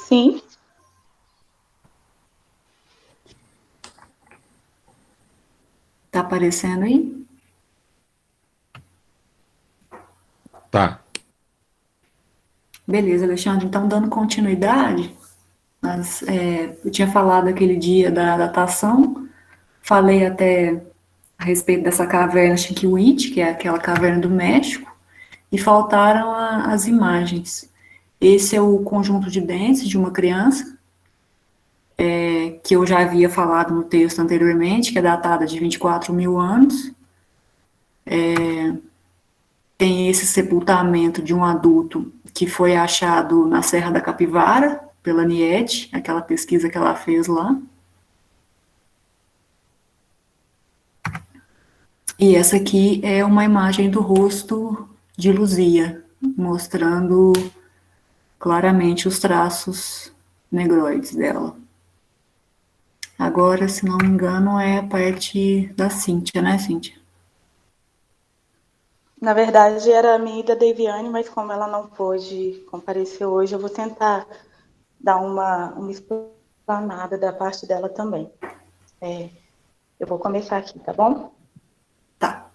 Sim. Tá aparecendo aí? Tá. Beleza, Alexandre. Então, dando continuidade, eu tinha falado aquele dia da datação, falei até a respeito dessa caverna Chiquihuite, que é aquela caverna do México, e faltaram as imagens. Esse é o conjunto de dentes de uma criança, que eu já havia falado no texto anteriormente, que é datada de 24 mil anos. Tem esse sepultamento de um adulto que foi achado na Serra da Capivara, pela Niete, aquela pesquisa que ela fez lá. E essa aqui é uma imagem do rosto de Luzia, mostrando claramente os traços negroides dela. Agora, se não me engano, é a parte da Cíntia, né, Cíntia? Na verdade, era a minha e da Deviane, mas como ela não pôde comparecer hoje, eu vou tentar dar uma explanada da parte dela também. Eu vou começar aqui, tá bom? Tá.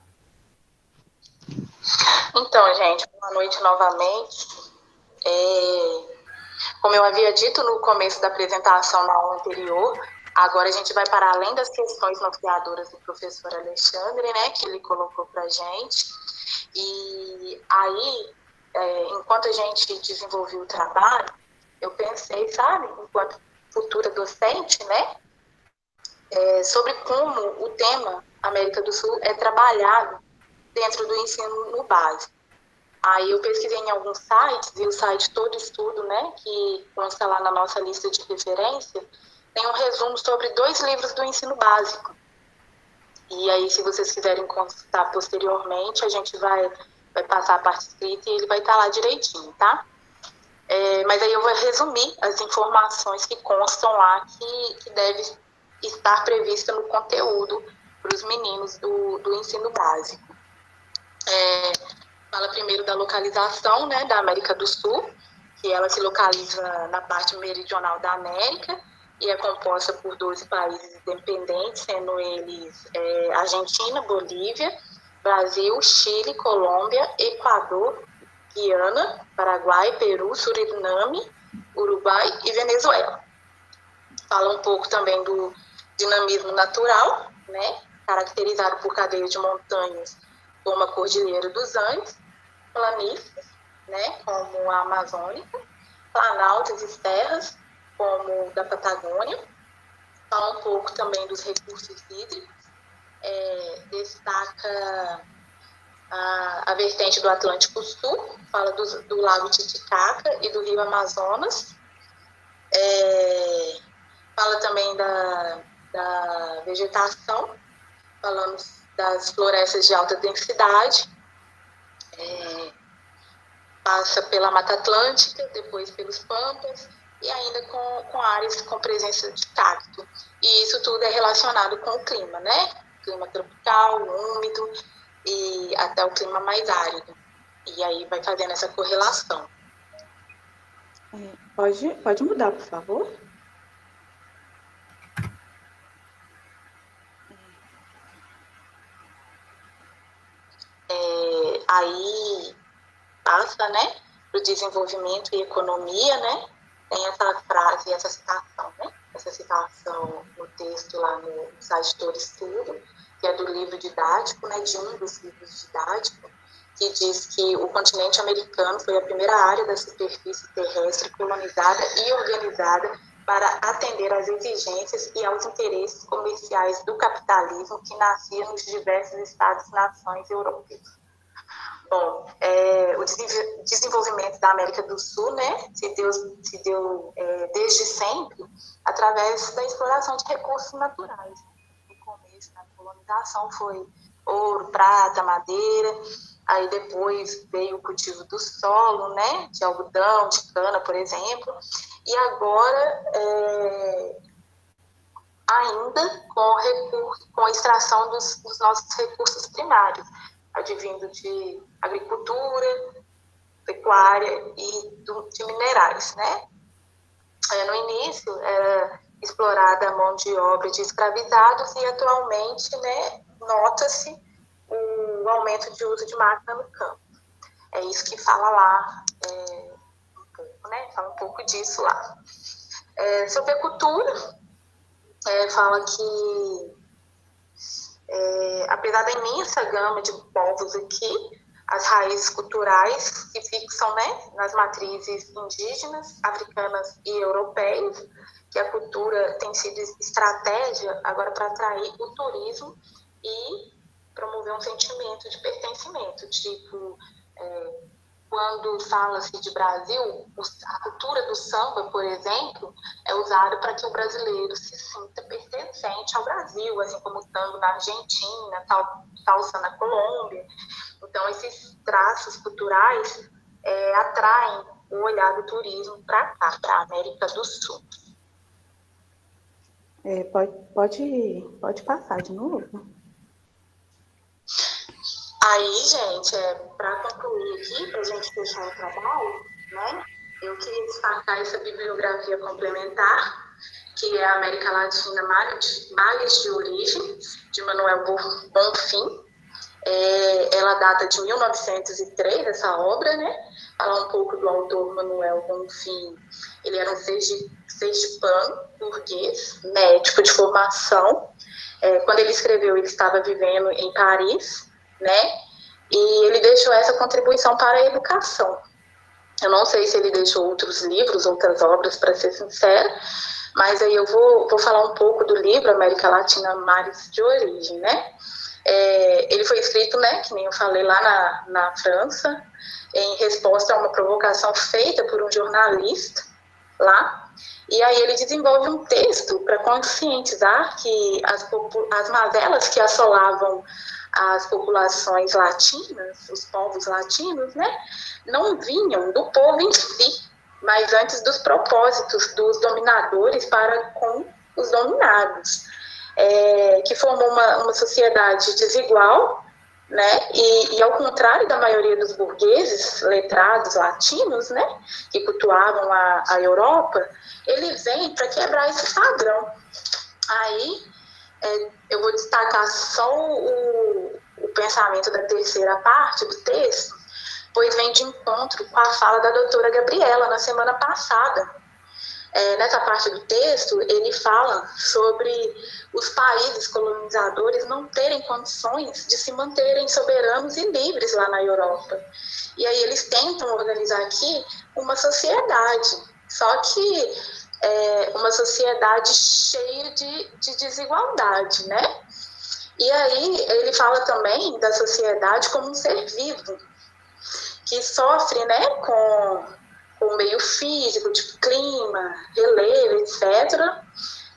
Então, gente, boa noite novamente. Como eu havia dito no começo da apresentação na aula anterior, agora a gente vai para além das questões norteadoras do professor Alexandre, né, que ele colocou para a gente. E aí, enquanto a gente desenvolveu o trabalho, eu pensei, sabe, enquanto futura docente, né, sobre como o tema América do Sul é trabalhado dentro do ensino no básico. Aí eu pesquisei em alguns sites, e o site Todo Estudo, né, que consta lá na nossa lista de referência, tem um resumo sobre 2 livros do ensino básico. E aí, se vocês quiserem consultar posteriormente, a gente vai passar a parte escrita e ele vai estar lá direitinho, tá? Mas aí eu vou resumir as informações que constam lá, que deve estar prevista no conteúdo para os meninos do ensino básico. Fala primeiro da localização, né, da América do Sul, que ela se localiza na parte meridional da América e é composta por 12 países independentes, sendo eles Argentina, Bolívia, Brasil, Chile, Colômbia, Equador, Guiana, Paraguai, Peru, Suriname, Uruguai e Venezuela. Fala um pouco também do dinamismo natural, né, caracterizado por cadeias de montanhas como a Cordilheira dos Andes, planícies, né, como a Amazônica, planaltos e serras, como da Patagônia. Fala um pouco também dos recursos hídricos, destaca a vertente do Atlântico Sul, fala do Lago Titicaca e do Rio Amazonas. Fala também da vegetação, falando das florestas de alta densidade, passa pela Mata Atlântica, depois pelos Pampas, e ainda com áreas com presença de cacto. E isso tudo é relacionado com o clima, né? Clima tropical, úmido, e até o clima mais árido. E aí vai fazendo essa correlação. Pode mudar, por favor? Aí passa, né, para o desenvolvimento e economia, né? Tem essa frase, essa citação, né? Essa citação no texto lá no site Todo Estudo, que é do livro didático, né, de um dos livros didáticos, que diz que o continente americano foi a primeira área da superfície terrestre colonizada e organizada para atender às exigências e aos interesses comerciais do capitalismo que nascia nos diversos estados-nações europeus. Bom, o desenvolvimento da América do Sul, né, se deu desde sempre através da exploração de recursos naturais. No começo da colonização foi ouro, prata, madeira, aí depois veio o cultivo do solo, né, de algodão, de cana, por exemplo, e agora ainda com a extração dos nossos recursos primários, advindo de agricultura, pecuária e de minerais, né? No início, era explorada a mão de obra de escravizados e atualmente, né, nota-se o aumento de uso de máquina no campo. É isso que fala lá, um pouco, né? Fala um pouco disso lá. Sobre a cultura, fala que, apesar da imensa gama de povos aqui, as raízes culturais se fixam, né, nas matrizes indígenas, africanas e europeias, que a cultura tem sido estratégia agora para atrair o turismo e promover um sentimento de pertencimento. Tipo, quando fala-se de Brasil, a cultura do samba, por exemplo, é usada para que o brasileiro se sinta pertencente ao Brasil, assim como o tango na Argentina, salsa na Colômbia. Então, esses traços culturais atraem o olhar do turismo para cá, para a América do Sul. Pode passar de novo? Aí, gente, para concluir aqui, para a gente fechar o trabalho, né, eu queria destacar essa bibliografia complementar, que é a América Latina, Males de Origem, de Manuel Bonfim. Ela data de 1903, essa obra, né? Falar um pouco do autor Manuel Bonfim. Ele era um sergipano, burguês, médico de formação. Quando ele escreveu, ele estava vivendo em Paris, né? E ele deixou essa contribuição para a educação. Eu não sei se ele deixou outros livros, outras obras, para ser sincera, mas aí eu vou falar um pouco do livro América Latina, Males de Origem, né? Ele foi escrito, né, que nem eu falei, lá na França, em resposta a uma provocação feita por um jornalista lá, e aí ele desenvolve um texto para conscientizar que as mazelas que assolavam as populações latinas, os povos latinos, né, não vinham do povo em si, mas antes dos propósitos dos dominadores para com os dominados. Que formou uma sociedade desigual, né? E ao contrário da maioria dos burgueses letrados latinos, né, que cultuavam a Europa, ele vem para quebrar esse padrão. Aí eu vou destacar só o pensamento da terceira parte do texto, pois vem de encontro com a fala da doutora Gabriela na semana passada. Nessa parte do texto, ele fala sobre os países colonizadores não terem condições de se manterem soberanos e livres lá na Europa. E aí eles tentam organizar aqui uma sociedade, só que uma sociedade cheia de desigualdade, né? E aí ele fala também da sociedade como um ser vivo, que sofre, né, com o meio físico, tipo clima, relevo, etc.,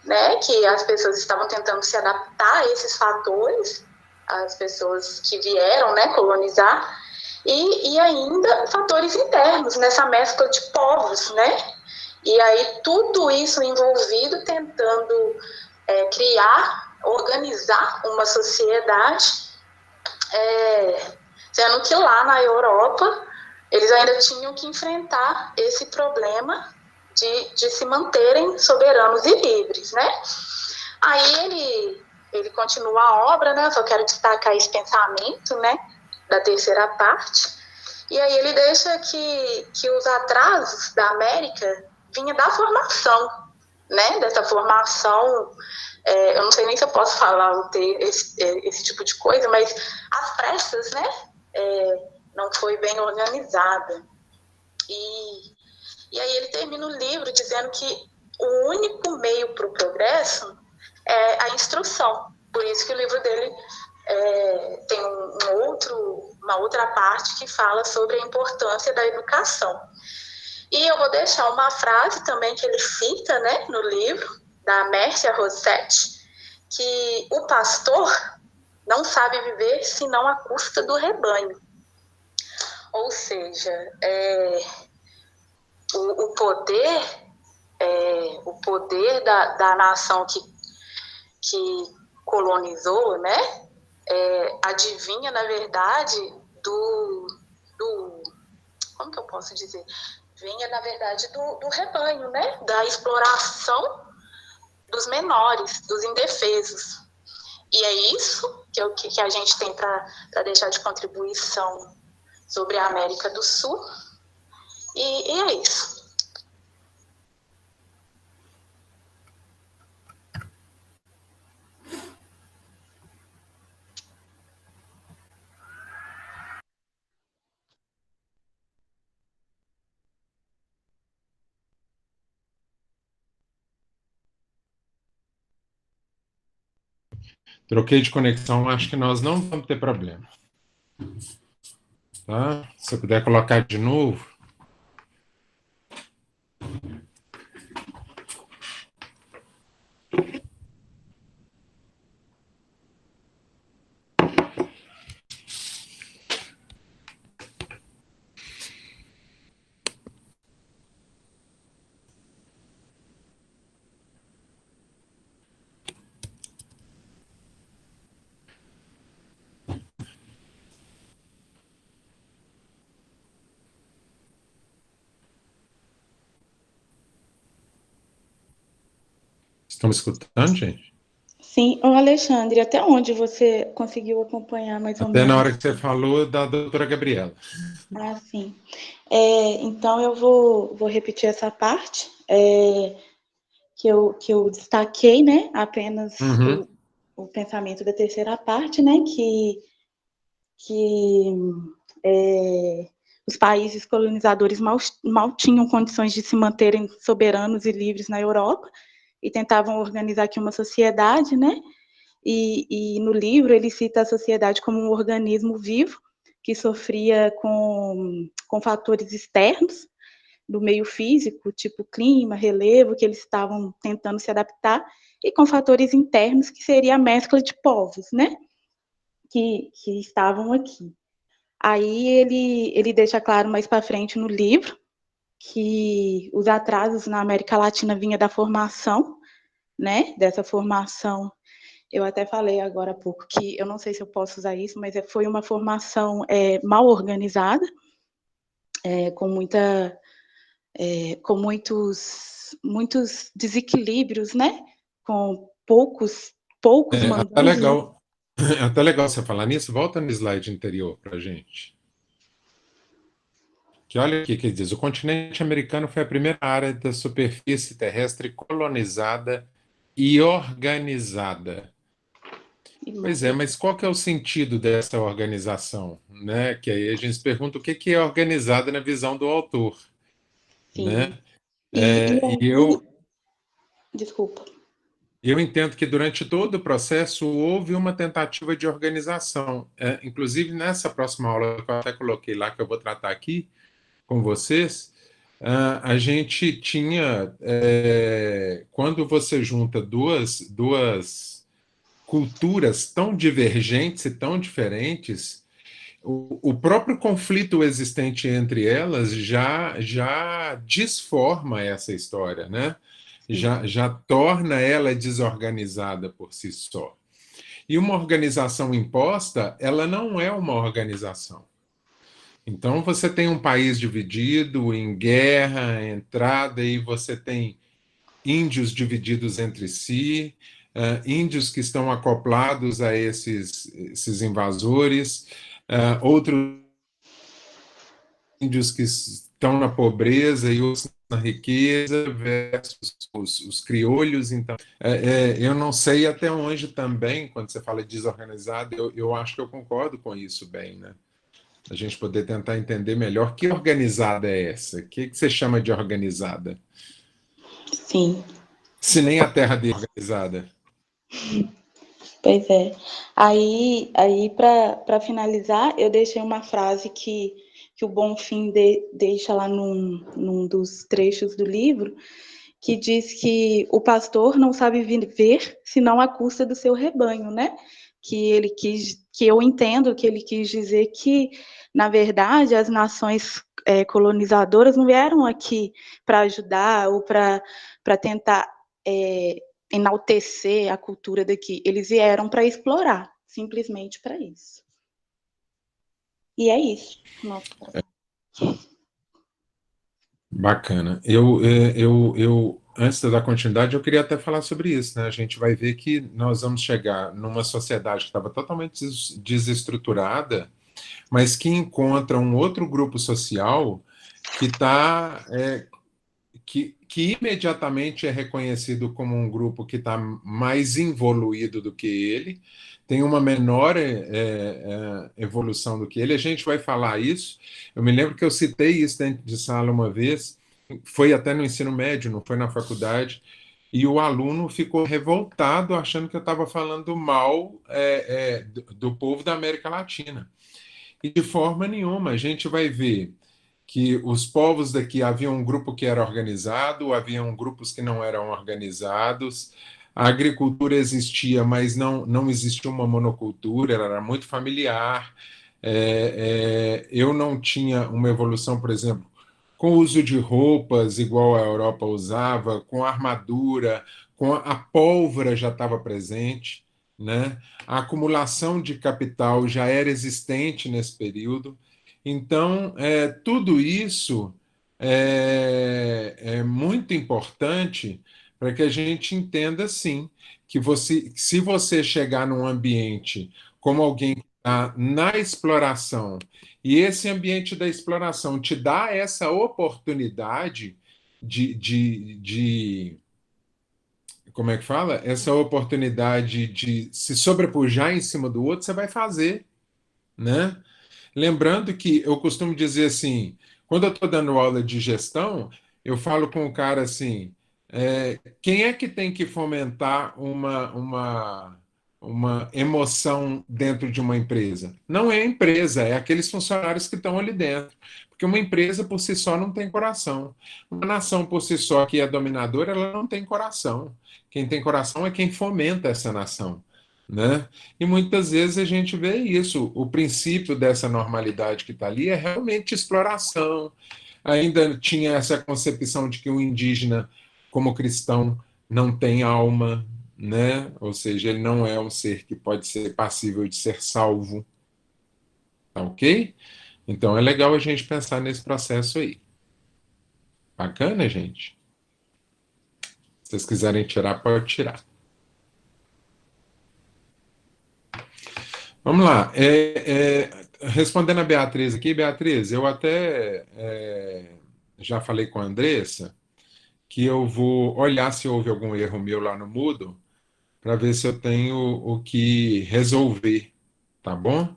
né, que as pessoas estavam tentando se adaptar a esses fatores, as pessoas que vieram, né, colonizar, e ainda fatores internos, nessa mescla de povos, né, e aí tudo isso envolvido tentando organizar uma sociedade, sendo que lá na Europa eles ainda tinham que enfrentar esse problema de se manterem soberanos e livres, né? Aí ele continua a obra, né? Eu só quero destacar esse pensamento, né, da terceira parte. E aí ele deixa que os atrasos da América vinha da formação, né? Dessa formação, eu não sei nem se eu posso falar esse tipo de coisa, mas as pressas, né? Não foi bem organizada. E aí ele termina o livro dizendo que o único meio para o progresso é a instrução. Por isso que o livro dele tem uma outra parte que fala sobre a importância da educação. E eu vou deixar uma frase também que ele cita, né, no livro, da Mércia Rossetti, que o pastor não sabe viver senão à custa do rebanho. Ou seja, o poder da nação que colonizou, né, advinha, na verdade, como que eu posso dizer? vinha, na verdade, do rebanho, né? Da exploração dos menores, dos indefesos. E é isso que a gente tem para deixar de contribuição sobre a América do Sul. E é isso. Troquei de conexão, acho que nós não vamos ter problema. Tá? Se eu puder colocar de novo. Estão me escutando, gente? Sim, ô Alexandre, até onde você conseguiu acompanhar mais ou Até na menos? hora que você falou da doutora Gabriela. Ah, sim. Então eu vou repetir essa parte que eu destaquei, né? Apenas Uhum. o pensamento da terceira parte, né? Que os países colonizadores mal tinham condições de se manterem soberanos e livres na Europa e tentavam organizar aqui uma sociedade, né? E no livro ele cita a sociedade como um organismo vivo que sofria com fatores externos do meio físico, tipo clima, relevo, que eles estavam tentando se adaptar, e com fatores internos, que seria a mescla de povos, né? Que estavam aqui. Aí ele deixa claro mais para frente no livro que os atrasos na América Latina vinha da formação, né? Dessa formação. Eu até falei agora há pouco que eu não sei se eu posso usar isso, mas foi uma formação mal organizada, com com muitos desequilíbrios, né? Com poucos É até mandantes, né? legal. É até legal você falar nisso. Volta no slide anterior para a gente. Que olha aqui que diz: o continente americano foi a primeira área da superfície terrestre colonizada e organizada. Pois é, mas qual que é o sentido dessa organização, né? Que aí a gente se pergunta o que é organizada na visão do autor, Sim. né? E E aí, desculpa. eu entendo que durante todo o processo houve uma tentativa de organização. Inclusive, nessa próxima aula que eu até coloquei lá, que eu vou tratar aqui com vocês, a gente tinha, quando você junta duas culturas tão divergentes e tão diferentes, o próprio conflito existente entre elas já desforma essa história, né? Já torna ela desorganizada por si só. E uma organização imposta, ela não é uma organização. Então, você tem um país dividido, em guerra, entrada, e você tem índios divididos entre si, índios que estão acoplados a esses invasores, outros índios que estão na pobreza e outros na riqueza, versus os criolhos. Então, eu não sei até onde também, quando você fala desorganizado, eu acho que eu concordo com isso bem, né? A gente poder tentar entender melhor que organizada é essa? O que você chama de organizada? Sim, Se nem a terra é organizada. pois é. Aí para finalizar, eu deixei uma frase que o Bonfim deixa lá num dos trechos do livro, que diz que o pastor não sabe viver senão à custa do seu rebanho, né? Que eu entendo que ele quis dizer que, na verdade, as nações colonizadoras não vieram aqui para ajudar ou para tentar enaltecer a cultura daqui. Eles vieram para explorar, simplesmente para isso. E é isso. Nossa. Bacana. Antes de dar continuidade, eu queria até falar sobre isso, né? A gente vai ver que nós vamos chegar numa sociedade que estava totalmente desestruturada, mas que encontra um outro grupo social que está que imediatamente é reconhecido como um grupo que está mais evoluído do que ele, tem uma menor evolução do que ele. A gente vai falar isso. Eu me lembro que eu citei isso dentro de sala uma vez, foi até no ensino médio, não foi na faculdade, e o aluno ficou revoltado, achando que eu estava falando mal do povo da América Latina. E de forma nenhuma, a gente vai ver que os povos daqui havia um grupo que era organizado, haviam grupos que não eram organizados, a agricultura existia, mas não existia uma monocultura, ela era muito familiar. Eu não tinha uma evolução, por exemplo, com o uso de roupas igual a Europa usava, com a armadura, com a pólvora já estava presente, né? A acumulação de capital já era existente nesse período. Então, tudo isso é muito importante para que a gente entenda, sim, que se você chegar num ambiente como alguém que está na exploração, e esse ambiente da exploração te dá essa oportunidade como é que fala? Essa oportunidade de se sobrepujar em cima do outro, você vai fazer, né? Lembrando que eu costumo dizer assim, quando eu estou dando aula de gestão, eu falo com o cara assim, quem é que tem que fomentar uma emoção dentro de uma empresa? Não é a empresa, é aqueles funcionários que estão ali dentro. Porque uma empresa por si só não tem coração. Uma nação por si só que é dominadora, ela não tem coração. Quem tem coração é quem fomenta essa nação, né? E muitas vezes a gente vê isso. O princípio dessa normalidade que está ali é realmente exploração. Ainda tinha essa concepção de que o indígena, como cristão, não tem alma, né? Ou seja, ele não é um ser que pode ser passível de ser salvo. Tá ok? Então é legal a gente pensar nesse processo aí. Bacana, gente? Se vocês quiserem tirar, pode tirar. Vamos lá. Respondendo a Beatriz aqui, Beatriz, eu até já falei com a Andressa que eu vou olhar se houve algum erro meu lá no Moodle para ver se eu tenho o que resolver, tá bom?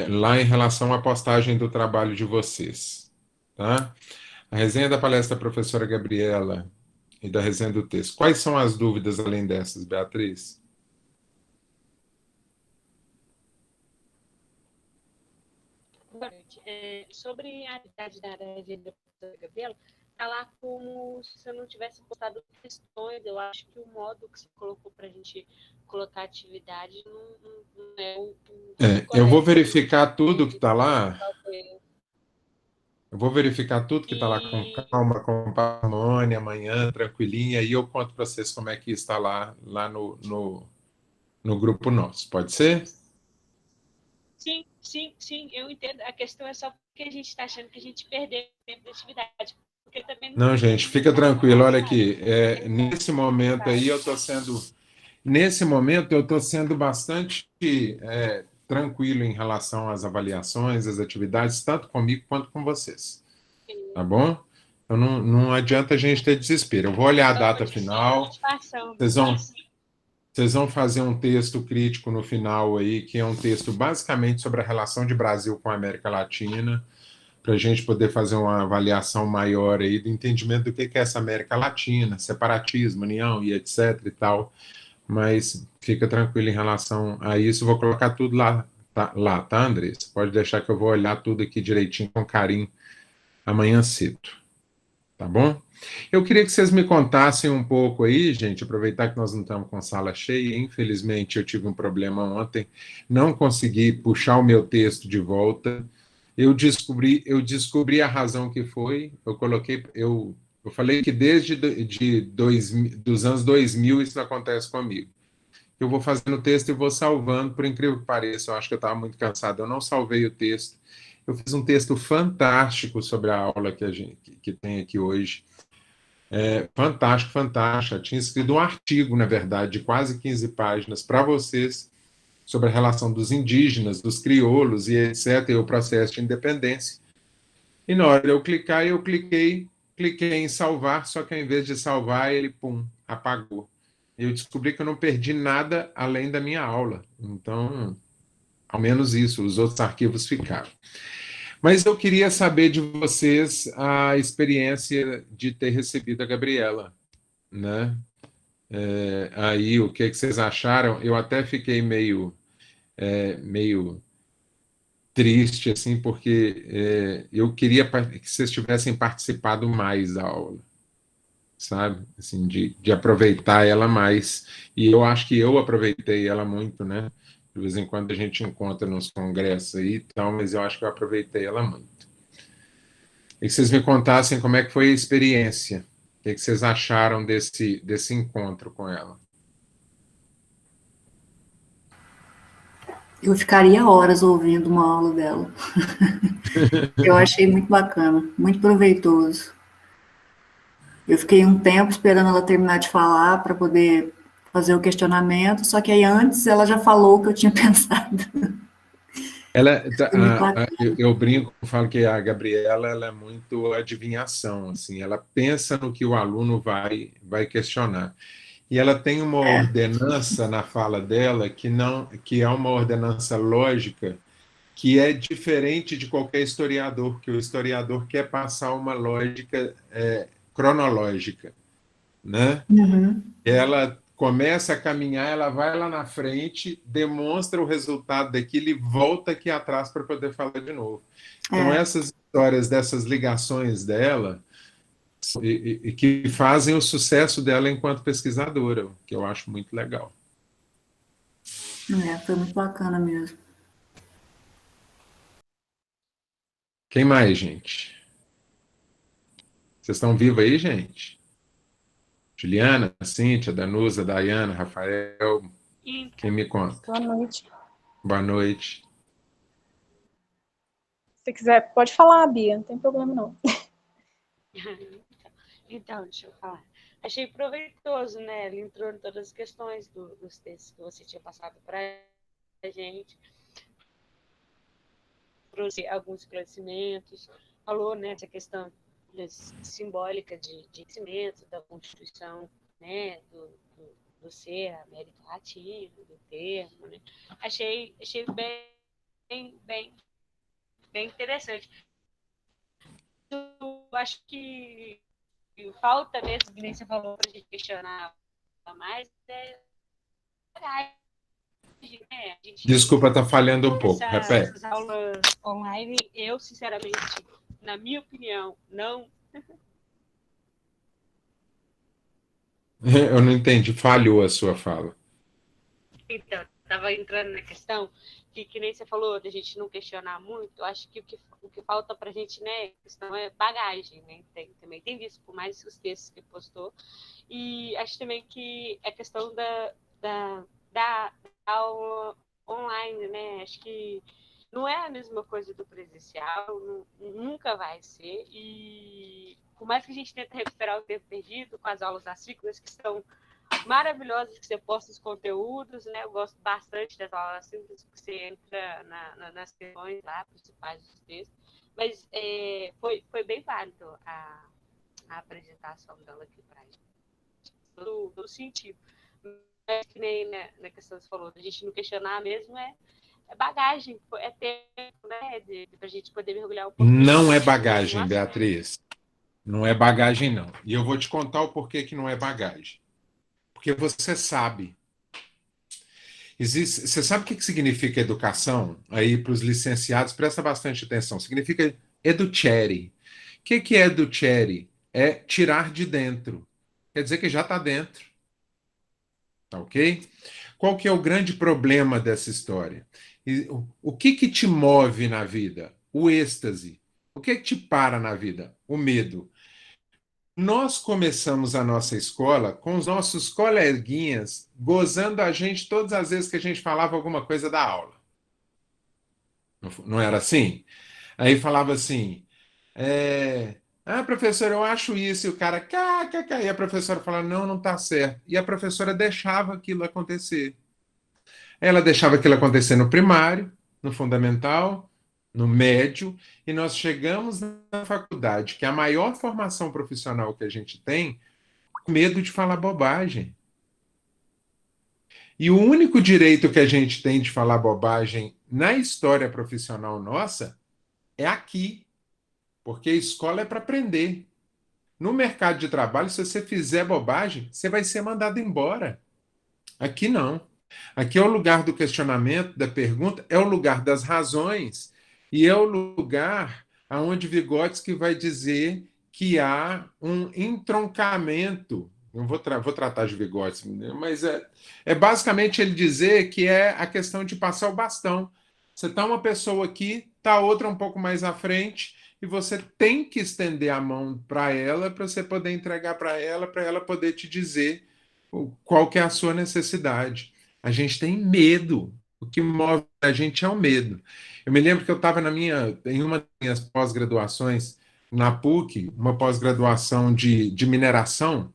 Lá em relação à postagem do trabalho de vocês, tá? A resenha da palestra da professora Gabriela e da resenha do texto. Quais são as dúvidas além dessas, Beatriz? Boa noite. Sobre a atividade da resenha da professora Gabriela, está lá como se você não tivesse postado questões. Eu acho que o modo que você colocou para a gente colocar atividade não é o eu vou verificar tudo que está lá. Eu vou verificar tudo que está lá com calma, com parcimônia, amanhã, tranquilinha, e eu conto para vocês como é que está lá no grupo nosso. Pode ser? Sim, eu entendo. A questão é só porque a gente está achando que a gente perdeu tempo da atividade. Porque também não, gente, fica tranquilo. Olha aqui, nesse momento aí eu estou sendo... Nesse momento eu estou sendo bastante tranquilo em relação às avaliações, às atividades, tanto comigo quanto com vocês. Tá bom? Então não adianta a gente ter desespero. Eu vou olhar a data final. Vocês vão fazer um texto crítico no final aí, que é um texto basicamente sobre a relação de Brasil com a América Latina, para a gente poder fazer uma avaliação maior aí do entendimento do que é essa América Latina, separatismo, união e etc e tal. Mas fica tranquilo em relação a isso. Vou colocar tudo lá, tá, Andressa? Pode deixar que eu vou olhar tudo aqui direitinho, com carinho, amanhã cedo. Tá bom? Eu queria que vocês me contassem um pouco aí, gente, aproveitar que nós não estamos com sala cheia. Infelizmente, eu tive um problema ontem, não consegui puxar o meu texto de volta. Eu descobri a razão que foi. Eu falei que desde dos anos 2000 isso acontece comigo. Eu vou fazendo o texto e vou salvando, por incrível que pareça, eu acho que eu estava muito cansado, eu não salvei o texto, Eu fiz um texto fantástico sobre a aula que a gente que tem aqui hoje. Fantástico, fantástico. Eu tinha escrito um artigo, na verdade, de quase 15 páginas para vocês sobre a relação dos indígenas, dos crioulos e etc., e o processo de independência. E na hora de eu clicar, eu cliquei em salvar, só que ao invés de salvar, ele, pum, apagou. Eu descobri que eu não perdi nada além da minha aula. Então, ao menos isso, os outros arquivos ficaram. Mas eu queria saber de vocês a experiência de ter recebido a Gabriela, né? Aí, o que vocês acharam? Eu até fiquei meio triste, assim, porque eu queria que vocês tivessem participado mais da aula, sabe? Assim, de aproveitar ela mais. E eu acho que eu aproveitei ela muito, né? De vez em quando a gente encontra nos congressos aí e tal, mas eu acho que eu aproveitei ela muito. E que vocês me contassem como é que foi a experiência, o que vocês acharam desse encontro com ela. Eu ficaria horas ouvindo uma aula dela. Eu achei muito bacana, muito proveitoso. Eu fiquei um tempo esperando ela terminar de falar para poder fazer o questionamento, só que aí antes ela já falou o que eu tinha pensado. Ela, Foi muito bacana. eu brinco, falo que a Gabriela ela é muito adivinhação, assim, ela pensa no que o aluno vai questionar. E ela tem uma ordenança na fala dela que é uma ordenança lógica que é diferente de qualquer historiador, que o historiador quer passar uma lógica cronológica, né? Uhum. Ela começa a caminhar, ela vai lá na frente, demonstra o resultado daquilo e volta aqui atrás para poder falar de novo. Então, essas histórias dessas ligações dela e que fazem o sucesso dela enquanto pesquisadora, que eu acho muito legal. Foi muito bacana mesmo. Quem mais, gente? Vocês estão vivos aí, gente? Juliana, Cíntia, Danusa, Dayana, Rafael, quem me conta? Boa noite. Boa noite. Se quiser, pode falar, Bia, não tem problema não. Então, deixa eu falar. Achei proveitoso, né? Ele entrou em todas as questões dos textos que você tinha passado para a gente. Trouxe alguns esclarecimentos, falou, né, essa questão simbólica de crescimento da Constituição, né, do ser América Latina, do termo, né? Achei bem interessante. Eu acho que falta mesmo, que nem você falou, para a gente questionar mais, né? Desculpa, tá falhando um pouco. Repete. Essas aulas online, eu, sinceramente, na minha opinião, não. Eu não entendi, falhou a sua fala. Então, estava entrando na questão que nem você falou, da gente não questionar muito. Eu acho que o que falta para a gente, né, a questão é bagagem, né? Também tem visto por mais os textos que postou. E acho também que a questão da aula online, né? Acho que não é a mesma coisa do presencial, nunca vai ser. E por mais que a gente tente recuperar o tempo perdido com as aulas assíncronas, que são maravilhosas, que você posta os conteúdos, né? Eu gosto bastante das aulas assíncronas, que você entra nas questões lá, principais dos textos. Mas foi bem válido a apresentação dela aqui para a gente. Todo sentido. Mas, que nem na questão que você falou, a gente não questionar mesmo é bagagem, é tempo, né? Para a gente poder mergulhar um pouco. Não é bagagem, Beatriz. Não é bagagem, não. E eu vou te contar o porquê que não é bagagem. Porque você sabe. Você sabe o que significa educação? Aí, para os licenciados, presta bastante atenção. Significa educere. O que é educere? É tirar de dentro. Quer dizer que já está dentro. Tá ok? Qual que é o grande problema dessa história? O que te move na vida? O êxtase. O que te para na vida? O medo. Nós começamos a nossa escola com os nossos coleguinhas gozando a gente todas as vezes que a gente falava alguma coisa da aula. Não era assim? Aí falava assim, professor, eu acho isso, e o cara, e a professora falava, não, não está certo. E a professora deixava aquilo acontecer. Ela deixava aquilo acontecer no primário, no fundamental, no médio, e nós chegamos na faculdade, que é a maior formação profissional que a gente tem, com medo de falar bobagem. E o único direito que a gente tem de falar bobagem na história profissional nossa é aqui, porque a escola é para aprender. No mercado de trabalho, se você fizer bobagem, você vai ser mandado embora. Aqui não. Aqui é o lugar do questionamento, da pergunta, é o lugar das razões e é o lugar aonde Vygotsky vai dizer que há um entroncamento. Não vou tratar de Vygotsky, mas é basicamente ele dizer que é a questão de passar o bastão. Você está uma pessoa aqui, está outra um pouco mais à frente, e você tem que estender a mão para ela, para você poder entregar para ela poder te dizer qual que é a sua necessidade. A gente tem medo. O que move a gente é o medo. Eu me lembro que eu estava em uma das minhas pós-graduações na PUC, uma pós-graduação de mineração,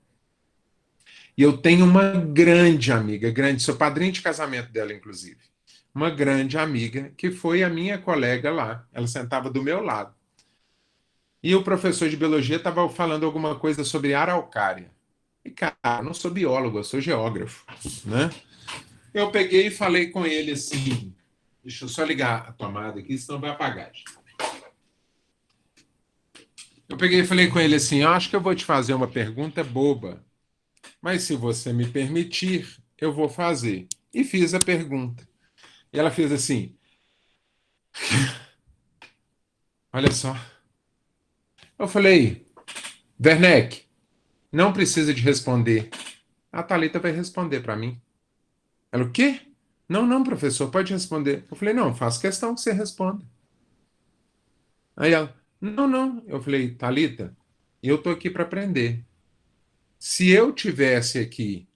e eu tenho uma grande amiga, sou padrinho de casamento dela, inclusive. Uma grande amiga que foi a minha colega lá. Ela sentava do meu lado. E o professor de biologia estava falando alguma coisa sobre araucária. E, cara, eu não sou biólogo, eu sou geógrafo, né? Eu peguei e falei com ele assim, deixa eu só ligar a tomada aqui, senão vai apagar. Eu peguei e falei com ele assim, eu acho que eu vou te fazer uma pergunta boba, mas se você me permitir, eu vou fazer. E fiz a pergunta. E ela fez assim, olha só. Eu falei, Werneck, não precisa de responder. A Thalita vai responder para mim. Ela, o quê? Não, não, professor, pode responder. Eu falei, não, faço questão que você responda. Aí ela, não, não. Eu falei, Thalita, eu estou aqui para aprender. Se eu tivesse aqui,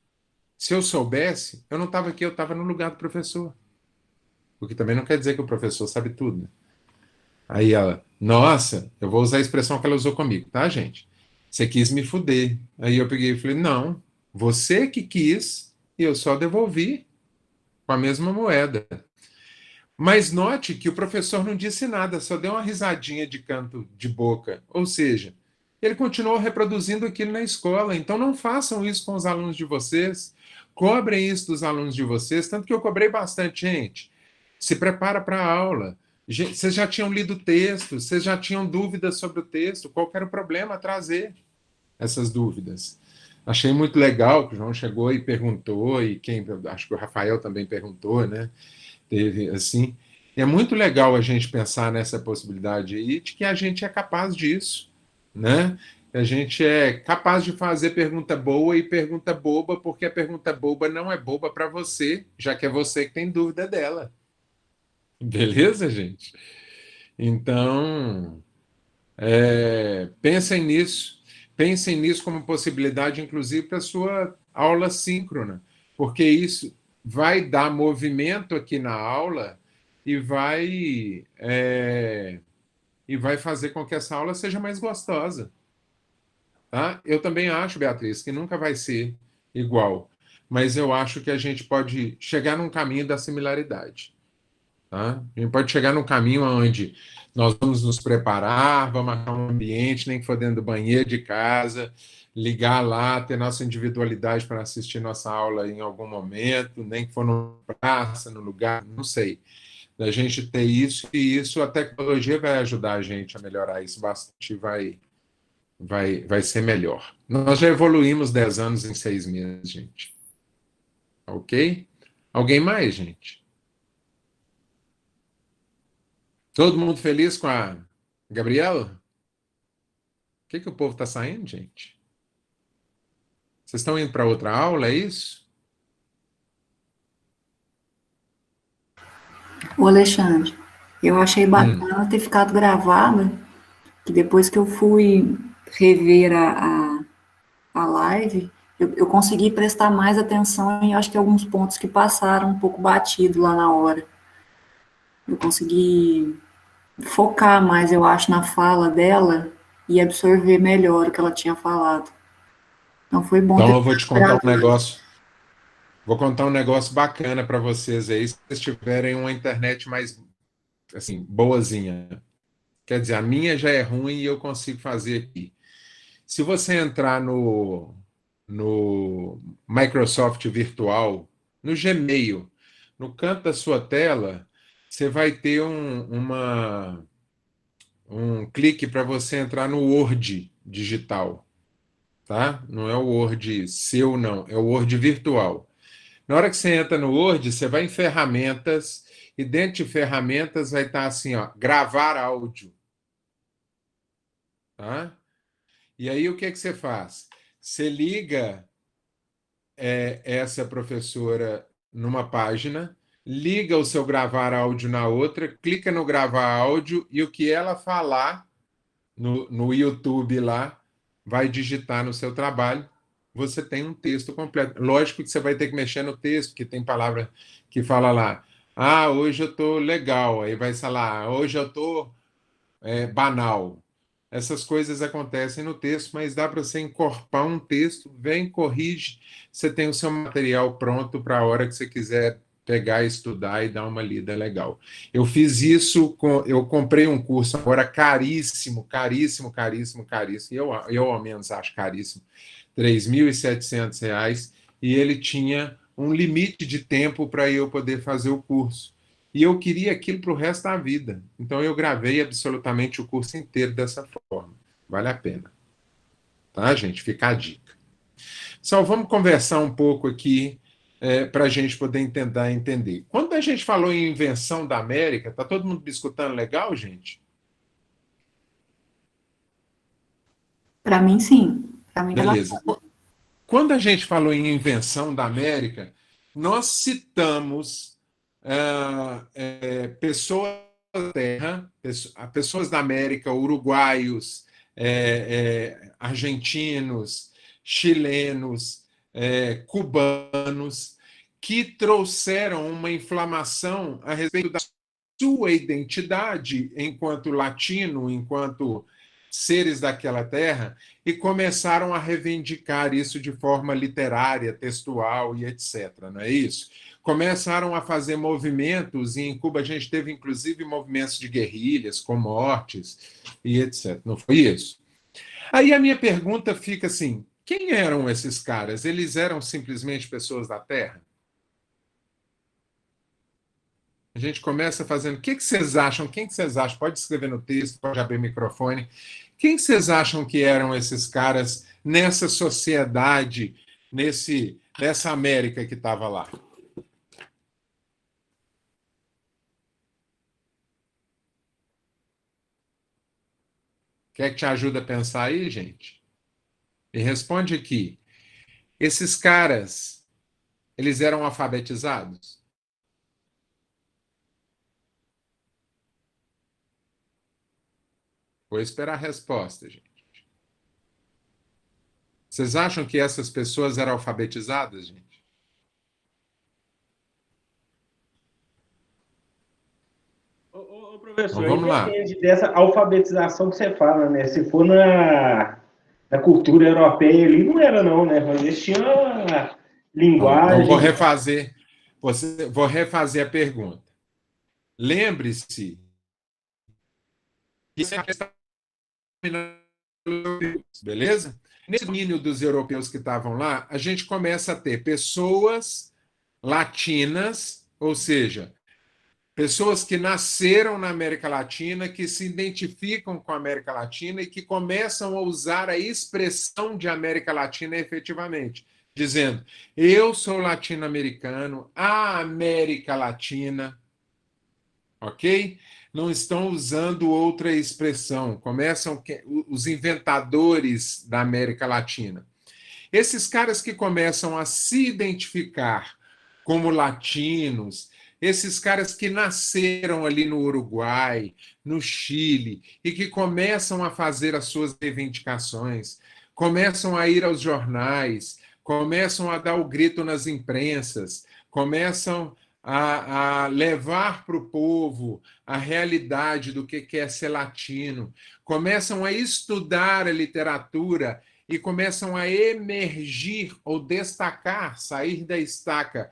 se eu soubesse, eu não estava aqui, eu estava no lugar do professor. O que também não quer dizer que o professor sabe tudo. Né? Aí ela, nossa, eu vou usar a expressão que ela usou comigo, tá, gente? Você quis me fuder. Aí eu peguei e falei, não, você que quis e eu só devolvi com a mesma moeda. Mas note que o professor não disse nada, só deu uma risadinha de canto de boca. Ou seja, ele continuou reproduzindo aquilo na escola. Então não façam isso com os alunos de vocês. Cobrem isso dos alunos de vocês. Tanto que eu cobrei bastante, gente. Se prepara para a aula. Vocês já tinham lido o texto, vocês já tinham dúvidas sobre o texto. Qual que era o problema? Trazer essas dúvidas. Achei muito legal que o João chegou e perguntou, e acho que o Rafael também perguntou, né? Teve assim. É muito legal a gente pensar nessa possibilidade aí de que a gente é capaz disso, né? A gente é capaz de fazer pergunta boa e pergunta boba, porque a pergunta boba não é boba para você, já que é você que tem dúvida dela. Beleza, gente? Então, pensem nisso. Pensem nisso como possibilidade, inclusive, para a sua aula síncrona, porque isso vai dar movimento aqui na aula e vai fazer com que essa aula seja mais gostosa. Tá? Eu também acho, Beatriz, que nunca vai ser igual, mas eu acho que a gente pode chegar num caminho da similaridade. Tá? A gente pode chegar num caminho onde nós vamos nos preparar, vamos achar um ambiente, nem que for dentro do banheiro de casa, ligar lá, ter nossa individualidade para assistir nossa aula em algum momento, nem que for numa praça, no lugar, não sei. Da gente ter isso, e isso a tecnologia vai ajudar a gente a melhorar isso bastante, vai ser melhor. Nós já evoluímos 10 anos em 6 meses, gente. Ok? Alguém mais, gente? Todo mundo feliz com a Gabriela? O que o povo está saindo, gente? Vocês estão indo para outra aula, é isso? Ô, Alexandre, eu achei bacana ter ficado gravado, que depois que eu fui rever a live, eu consegui prestar mais atenção em, acho que alguns pontos que passaram um pouco batido lá na hora. Eu consegui focar mais, eu acho, na fala dela e absorver melhor o que ela tinha falado. Então foi bom Então ter eu vou te contar um negócio. Vou contar um negócio bacana para vocês aí, se vocês tiverem uma internet mais assim, boazinha. Quer dizer, a minha já é ruim e eu consigo fazer aqui. Se você entrar no Microsoft Virtual, no Gmail, no canto da sua tela, você vai ter um clique para você entrar no Word digital, tá? Não é o Word seu, não, é o Word virtual. Na hora que você entra no Word, você vai em ferramentas, e dentro de ferramentas vai estar assim, ó, gravar áudio, tá? E aí o que é que você faz? Você liga essa professora numa página, liga o seu gravar áudio na outra, clica no gravar áudio e o que ela falar no YouTube lá, vai digitar no seu trabalho, você tem um texto completo. Lógico que você vai ter que mexer no texto, que tem palavra que fala lá, ah, hoje eu estou legal, aí vai falar, hoje eu estou banal. Essas coisas acontecem no texto, mas dá para você encorpar um texto, vem, corrige, você tem o seu material pronto para a hora que você quiser pegar, estudar e dar uma lida legal. Eu fiz isso, eu comprei um curso agora caríssimo, caríssimo, caríssimo, caríssimo, eu ao menos acho caríssimo, R$ 3.700, e ele tinha um limite de tempo para eu poder fazer o curso. E eu queria aquilo para o resto da vida. Então eu gravei absolutamente o curso inteiro dessa forma. Vale a pena. Tá, gente? Fica a dica. Só vamos conversar um pouco aqui para a gente poder tentar entender. Quando a gente falou em invenção da América, tá todo mundo me escutando legal, gente? Para mim, sim. Para mim, tá Beleza. Quando a gente falou em invenção da América, nós citamos pessoas da terra, pessoas da América, uruguaios, argentinos, chilenos, cubanos, que trouxeram uma inflamação a respeito da sua identidade enquanto latino, enquanto seres daquela terra, e começaram a reivindicar isso de forma literária, textual e etc. Não é isso? Começaram a fazer movimentos, e em Cuba a gente teve inclusive movimentos de guerrilhas, com mortes e etc. Não foi isso? Aí a minha pergunta fica assim: quem eram esses caras? Eles eram simplesmente pessoas da Terra? A gente começa fazendo. O que vocês acham? Quem que vocês acham? Pode escrever no texto, pode abrir o microfone. Quem vocês acham que eram esses caras nessa sociedade, nessa América que estava lá? Quer que te ajude a pensar aí, gente? E responde aqui. Esses caras, eles eram alfabetizados? Vou esperar a resposta, gente. Vocês acham que essas pessoas eram alfabetizadas, gente? Professor, Então, vamos lá. independe dessa alfabetização que você fala, né? Se for na cultura europeia ali, não era não, né? Mas eles tinham linguagem... Então, vou refazer a pergunta. Lembre-se que isso beleza? Nesse domínio dos europeus que estavam lá, a gente começa a ter pessoas latinas, ou seja, pessoas que nasceram na América Latina, que se identificam com a América Latina e que começam a usar a expressão de América Latina efetivamente, dizendo: eu sou latino-americano, a América Latina, ok? Não estão usando outra expressão. Começam os inventadores da América Latina. Esses caras que começam a se identificar como latinos, esses caras que nasceram ali no Uruguai, no Chile, e que começam a fazer as suas reivindicações, começam a ir aos jornais, começam a dar o grito nas imprensas, começam a levar para o povo a realidade do que é ser latino, começam a estudar a literatura e começam a emergir ou destacar, sair da estaca,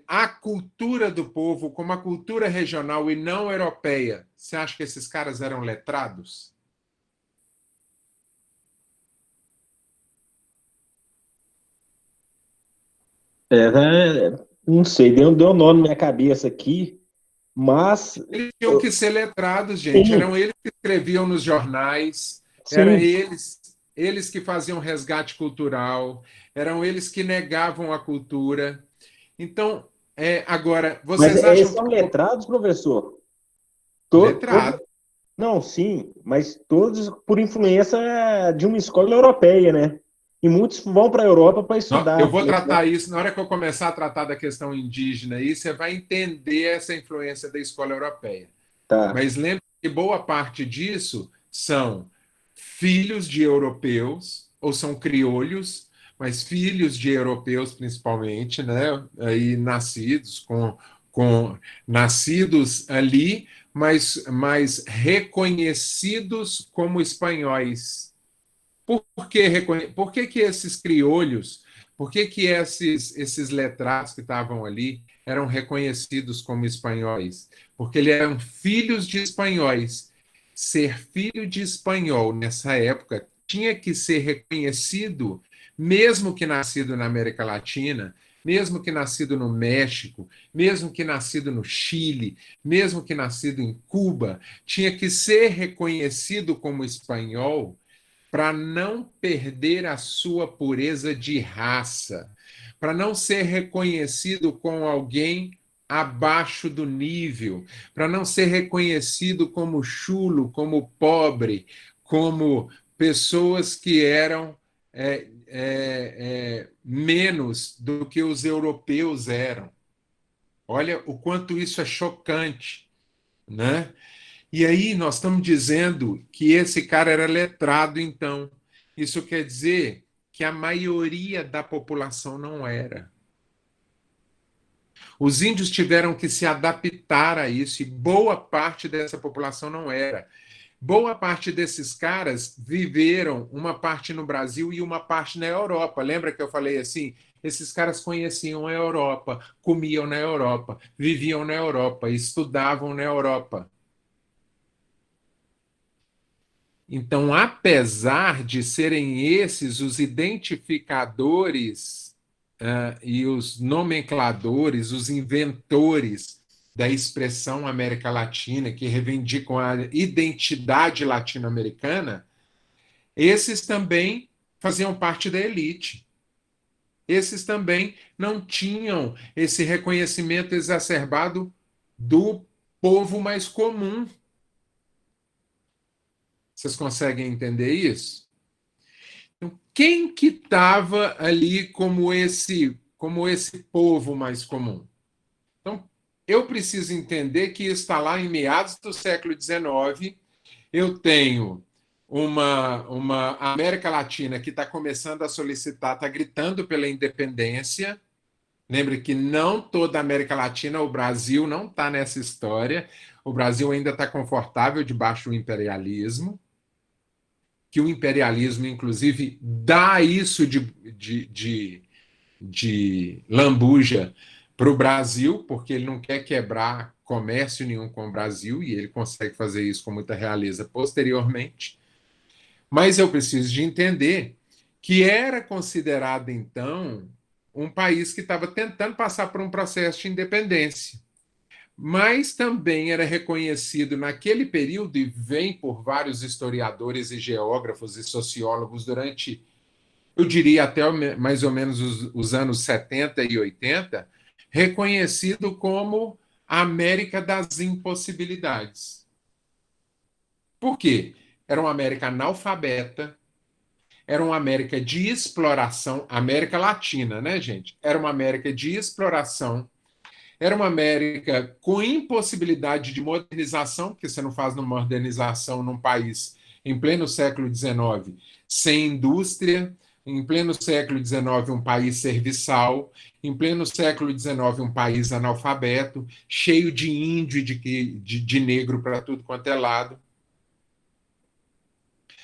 a cultura do povo como a cultura regional e não europeia. Você acha que esses caras eram letrados? Não sei, deu um nó na minha cabeça aqui, mas Eles tinham que ser letrados, gente. sim, Eram eles que escreviam nos jornais, eram sim. eles que faziam resgate cultural, eram eles que negavam a cultura. Então, agora, Mas vocês eles acham são que letrados, professor? letrado? Não, sim, mas todos por influência de uma escola europeia, né? E muitos vão para a Europa para Não, eu estudar. vou tratar isso, na hora que eu começar a tratar da questão indígena, aí você vai entender essa influência da escola europeia. Tá. Mas lembre que boa parte disso são filhos de europeus, ou são criolhos, mas filhos de europeus principalmente, né? Aí nascidos nascidos ali, mas reconhecidos como espanhóis. Por que esses criolhos, por que esses letrados que estavam ali eram reconhecidos como espanhóis? Porque eles eram filhos de espanhóis. Ser filho de espanhol nessa época tinha que ser reconhecido, mesmo que nascido na América Latina, mesmo que nascido no México, mesmo que nascido no Chile, mesmo que nascido em Cuba, tinha que ser reconhecido como espanhol para não perder a sua pureza de raça, para não ser reconhecido como alguém abaixo do nível, para não ser reconhecido como chulo, como pobre, como pessoas que eram menos do que os europeus eram. Olha o quanto isso é chocante, né? E aí nós estamos dizendo que esse cara era letrado, então. Isso quer dizer que a maioria da população não era. Os índios tiveram que se adaptar a isso, e boa parte dessa população não era. Boa parte desses caras viveram uma parte no Brasil e uma parte na Europa. Lembra que eu falei assim? Esses caras conheciam a Europa, comiam na Europa, viviam na Europa, estudavam na Europa. Então, apesar de serem esses os identificadores e os nomencladores, os inventores da expressão América Latina, que reivindicam a identidade latino-americana, esses também faziam parte da elite. Esses também não tinham esse reconhecimento exacerbado do povo mais comum. Vocês conseguem entender isso? Então, quem que estava ali como esse povo mais comum? Então, eu preciso entender que está lá em meados do século XIX. Eu tenho uma América Latina que está começando a solicitar, está gritando pela independência. Lembre que não toda a América Latina, o Brasil não está nessa história. O Brasil ainda está confortável debaixo do imperialismo, que o imperialismo, inclusive, dá isso de lambuja para o Brasil, porque ele não quer quebrar comércio nenhum com o Brasil, e ele consegue fazer isso com muita realeza posteriormente. Mas eu preciso de entender que era considerado, então, um país que estava tentando passar por um processo de independência. Mas também era reconhecido naquele período, e vem por vários historiadores e geógrafos e sociólogos durante, eu diria, até mais ou menos os anos 70 e 80, reconhecido como a América das impossibilidades. Por quê? Era uma América analfabeta, era uma América de exploração, América Latina, né, gente? Era uma América de exploração. Era uma América com impossibilidade de modernização, porque você não faz uma modernização num país em pleno século XIX sem indústria, em pleno século XIX, um país serviçal, em pleno século XIX, um país analfabeto, cheio de índio e de negro para tudo quanto é lado.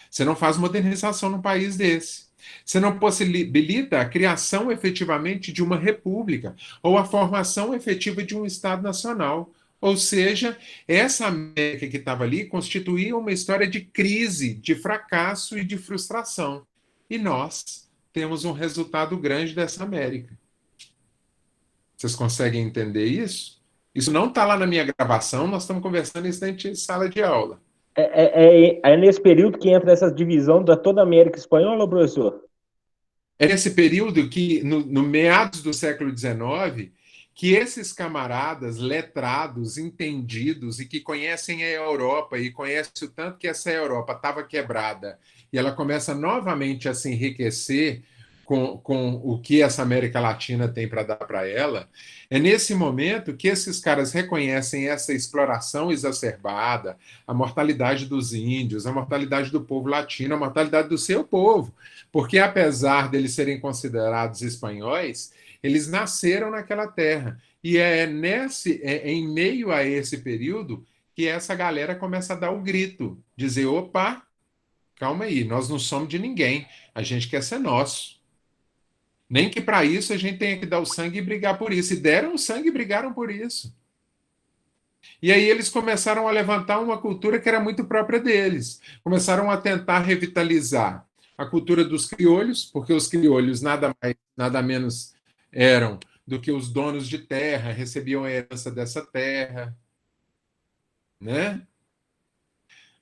Você não faz modernização num país desse. Você não possibilita a criação efetivamente de uma república ou a formação efetiva de um Estado nacional. Ou seja, essa América que estava ali constituía uma história de crise, de fracasso e de frustração. E nós temos um resultado grande dessa América. Vocês conseguem entender isso? Isso não está lá na minha gravação, nós estamos conversando isso dentro de sala de aula. É nesse período que entra essa divisão da toda a América Espanhola, professor? É nesse período que, no meados do século XIX, que esses camaradas letrados, entendidos e que conhecem a Europa e conhecem o tanto que essa Europa estava quebrada e ela começa novamente a se enriquecer com o que essa América Latina tem para dar para ela, é nesse momento que esses caras reconhecem essa exploração exacerbada, a mortalidade dos índios, a mortalidade do povo latino, a mortalidade do seu povo, porque apesar deles serem considerados espanhóis, eles nasceram naquela terra. E em meio a esse período que essa galera começa a dar o grito, dizer, opa, calma aí, nós não somos de ninguém, a gente quer ser nosso. Nem que para isso a gente tenha que dar o sangue e brigar por isso. E deram o sangue e brigaram por isso. E aí eles começaram a levantar uma cultura que era muito própria deles. Começaram a tentar revitalizar a cultura dos criolhos, porque os criolhos nada mais, nada menos eram do que os donos de terra, recebiam a herança dessa terra, né?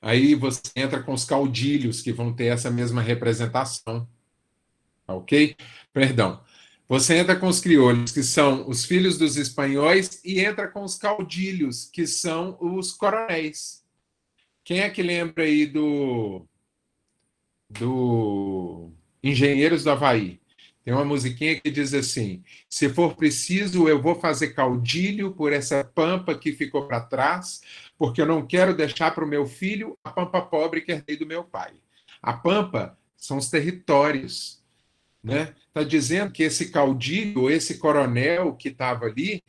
Aí você entra com os caudilhos, que vão ter essa mesma representação. Ok? Perdão. Você entra com os crioulos, que são os filhos dos espanhóis, e entra com os caudilhos, que são os coronéis. Quem é que lembra aí do Engenheiros do Havaí? Tem uma musiquinha que diz assim: se for preciso, eu vou fazer caudilho por essa pampa que ficou para trás, porque eu não quero deixar para o meu filho a pampa pobre que herdei do meu pai. A pampa são os territórios. Né? Está dizendo que esse caudilho, esse coronel que estava ali,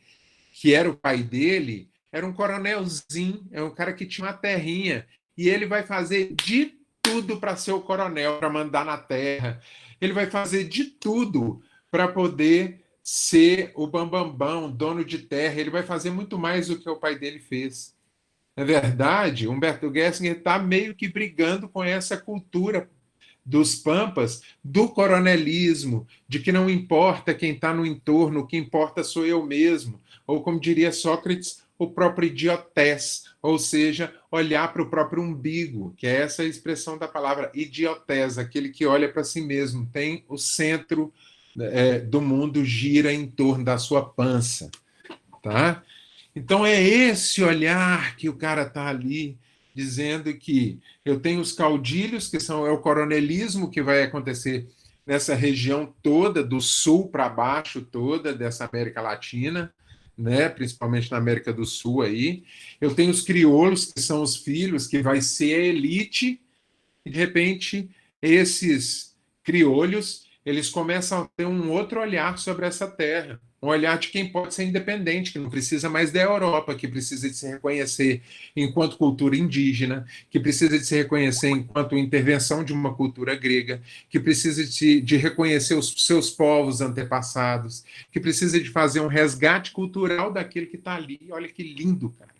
que era o pai dele, era um coronelzinho, é um cara que tinha uma terrinha, e ele vai fazer de tudo para ser o coronel, para mandar na terra. Ele vai fazer de tudo para poder ser o bambambão, dono de terra. Ele vai fazer muito mais do que o pai dele fez. Na verdade, Humberto Gessinger está meio que brigando com essa cultura dos pampas, do coronelismo, de que não importa quem está no entorno, o que importa sou eu mesmo, ou como diria Sócrates, o próprio idiotés, ou seja, olhar para o próprio umbigo, que é essa a expressão da palavra idiotés, aquele que olha para si mesmo, tem o centro do mundo gira em torno da sua pança, tá? Então é esse olhar que o cara está ali dizendo que eu tenho os caudilhos, que é o coronelismo que vai acontecer nessa região toda, do sul para baixo toda, dessa América Latina, né? Principalmente na América do Sul aí. Eu tenho os crioulos, que são os filhos, que vai ser a elite, e de repente esses crioulos, eles começam a ter um outro olhar sobre essa terra, um olhar de quem pode ser independente, que não precisa mais da Europa, que precisa de se reconhecer enquanto cultura indígena, que precisa de se reconhecer enquanto intervenção de uma cultura grega, que precisa de reconhecer os seus povos antepassados, que precisa de fazer um resgate cultural daquele que está ali. Olha que lindo, cara.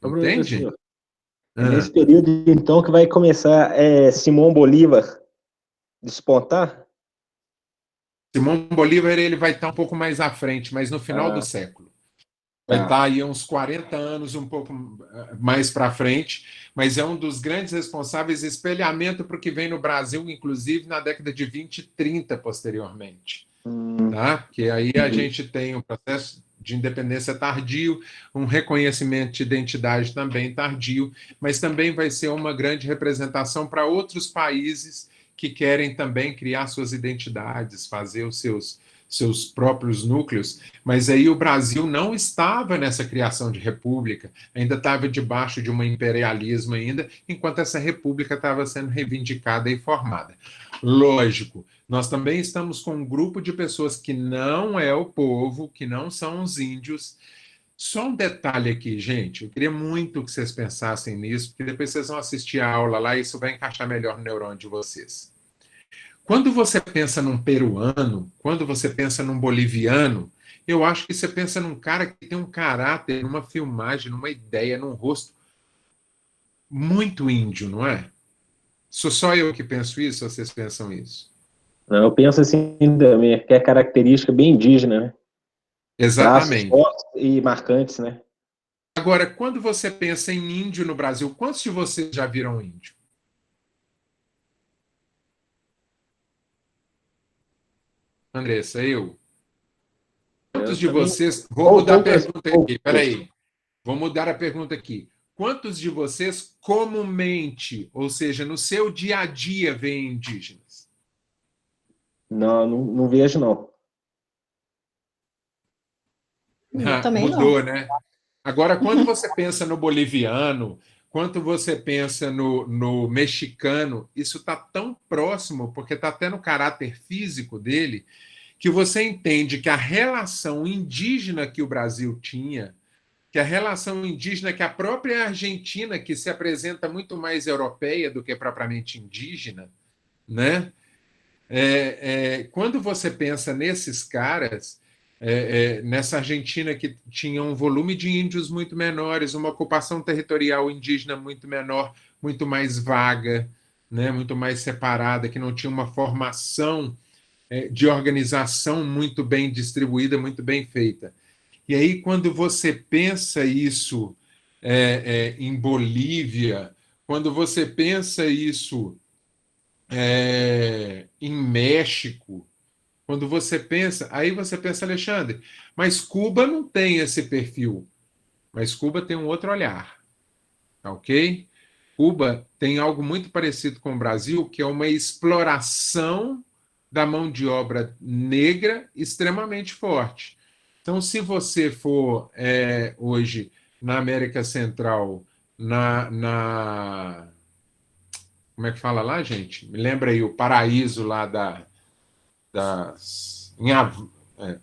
Entende? É nesse período, então, que vai começar Simão Bolívar despontar? Simão Bolívar ele vai estar um pouco mais à frente, mas no final do século. Vai estar aí uns 40 anos, um pouco mais para frente, mas é um dos grandes responsáveis, espelhamento para o que vem no Brasil, inclusive na década de 20 e 30 posteriormente. Tá? Porque aí a gente tem um processo de independência tardio, um reconhecimento de identidade também tardio, mas também vai ser uma grande representação para outros países que querem também criar suas identidades, fazer os seus próprios núcleos, mas aí o Brasil não estava nessa criação de república, ainda estava debaixo de um imperialismo ainda, enquanto essa república estava sendo reivindicada e formada. Lógico, nós também estamos com um grupo de pessoas que não é o povo, que não são os índios. Só um detalhe aqui, gente, eu queria muito que vocês pensassem nisso, porque depois vocês vão assistir a aula lá e isso vai encaixar melhor no neurônio de vocês. Quando você pensa num peruano, quando você pensa num boliviano, eu acho que você pensa num cara que tem um caráter, numa filmagem, numa ideia, num rosto muito índio, não é? Sou só eu que penso isso ou vocês pensam isso? Não, eu penso assim também, que é característica bem indígena, né? Traços Exatamente. fortes e marcantes, né? Agora, quando você pensa em índio no Brasil, quantos de vocês já viram índio? Andressa, eu. Quantos de também. vocês. Vou mudar a Poucas, pergunta aqui, peraí. Vou mudar a pergunta aqui. Quantos de vocês comumente, ou seja, no seu dia a dia, veem indígenas? Não vejo, não. Eu também Mudou, não. né? Agora, quando você pensa no boliviano, quando você pensa no mexicano, isso está tão próximo, porque está até no caráter físico dele, que você entende que a relação indígena que o Brasil tinha, que a relação indígena que a própria Argentina, que se apresenta muito mais europeia do que propriamente indígena, né? Quando você pensa nesses caras, nessa Argentina que tinha um volume de índios muito menores, uma ocupação territorial indígena muito menor, muito mais vaga, né? Muito mais separada, que não tinha uma formação de organização muito bem distribuída, muito bem feita. E aí, quando você pensa isso em Bolívia, quando você pensa isso em México, quando você pensa, aí você pensa, Alexandre, mas Cuba não tem esse perfil, mas Cuba tem um outro olhar, tá ok? Cuba tem algo muito parecido com o Brasil, que é uma exploração da mão de obra negra extremamente forte. Então, se você for hoje na América Central, como é que fala lá, gente? Me lembra aí o paraíso lá é,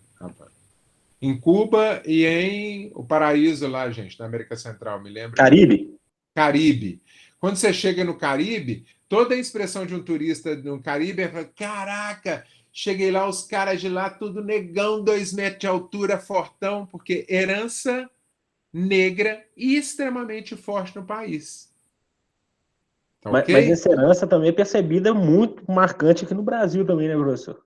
em Cuba e em o paraíso lá, gente, na América Central, me lembra aí. Caribe? Caribe. Quando você chega no Caribe, toda a expressão de um turista no Caribe é: caraca, cheguei lá, os caras de lá, tudo negão, 2 metros de altura, fortão, porque herança negra e extremamente forte no país. Tá Mas ok? essa herança também é percebida muito marcante aqui no Brasil também, né, professor?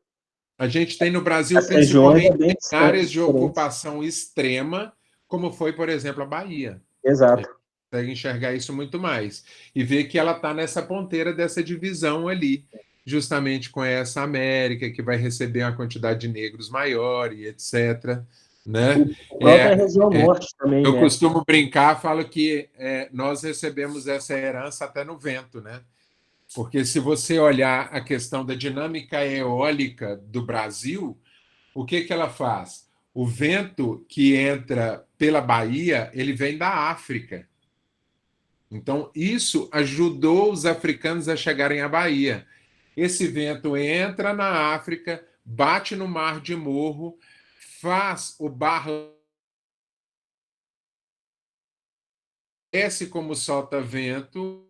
A gente tem no Brasil, As regiões principalmente, bem áreas de diferentes. ocupação extrema, como foi, por exemplo, a Bahia. Exato. Consegue enxergar isso muito mais. E ver que ela está nessa ponteira dessa divisão ali, justamente com essa América, que vai receber uma quantidade de negros maior e etc. Né? A própria região norte também, Eu né? costumo brincar, falo que nós recebemos essa herança até no vento, né? Porque se você olhar a questão da dinâmica eólica do Brasil, o que ela faz? O vento que entra pela Bahia, ele vem da África. Então, isso ajudou os africanos a chegarem à Bahia. Esse vento entra na África, bate no Mar de Morro, faz o barro desce como solta vento,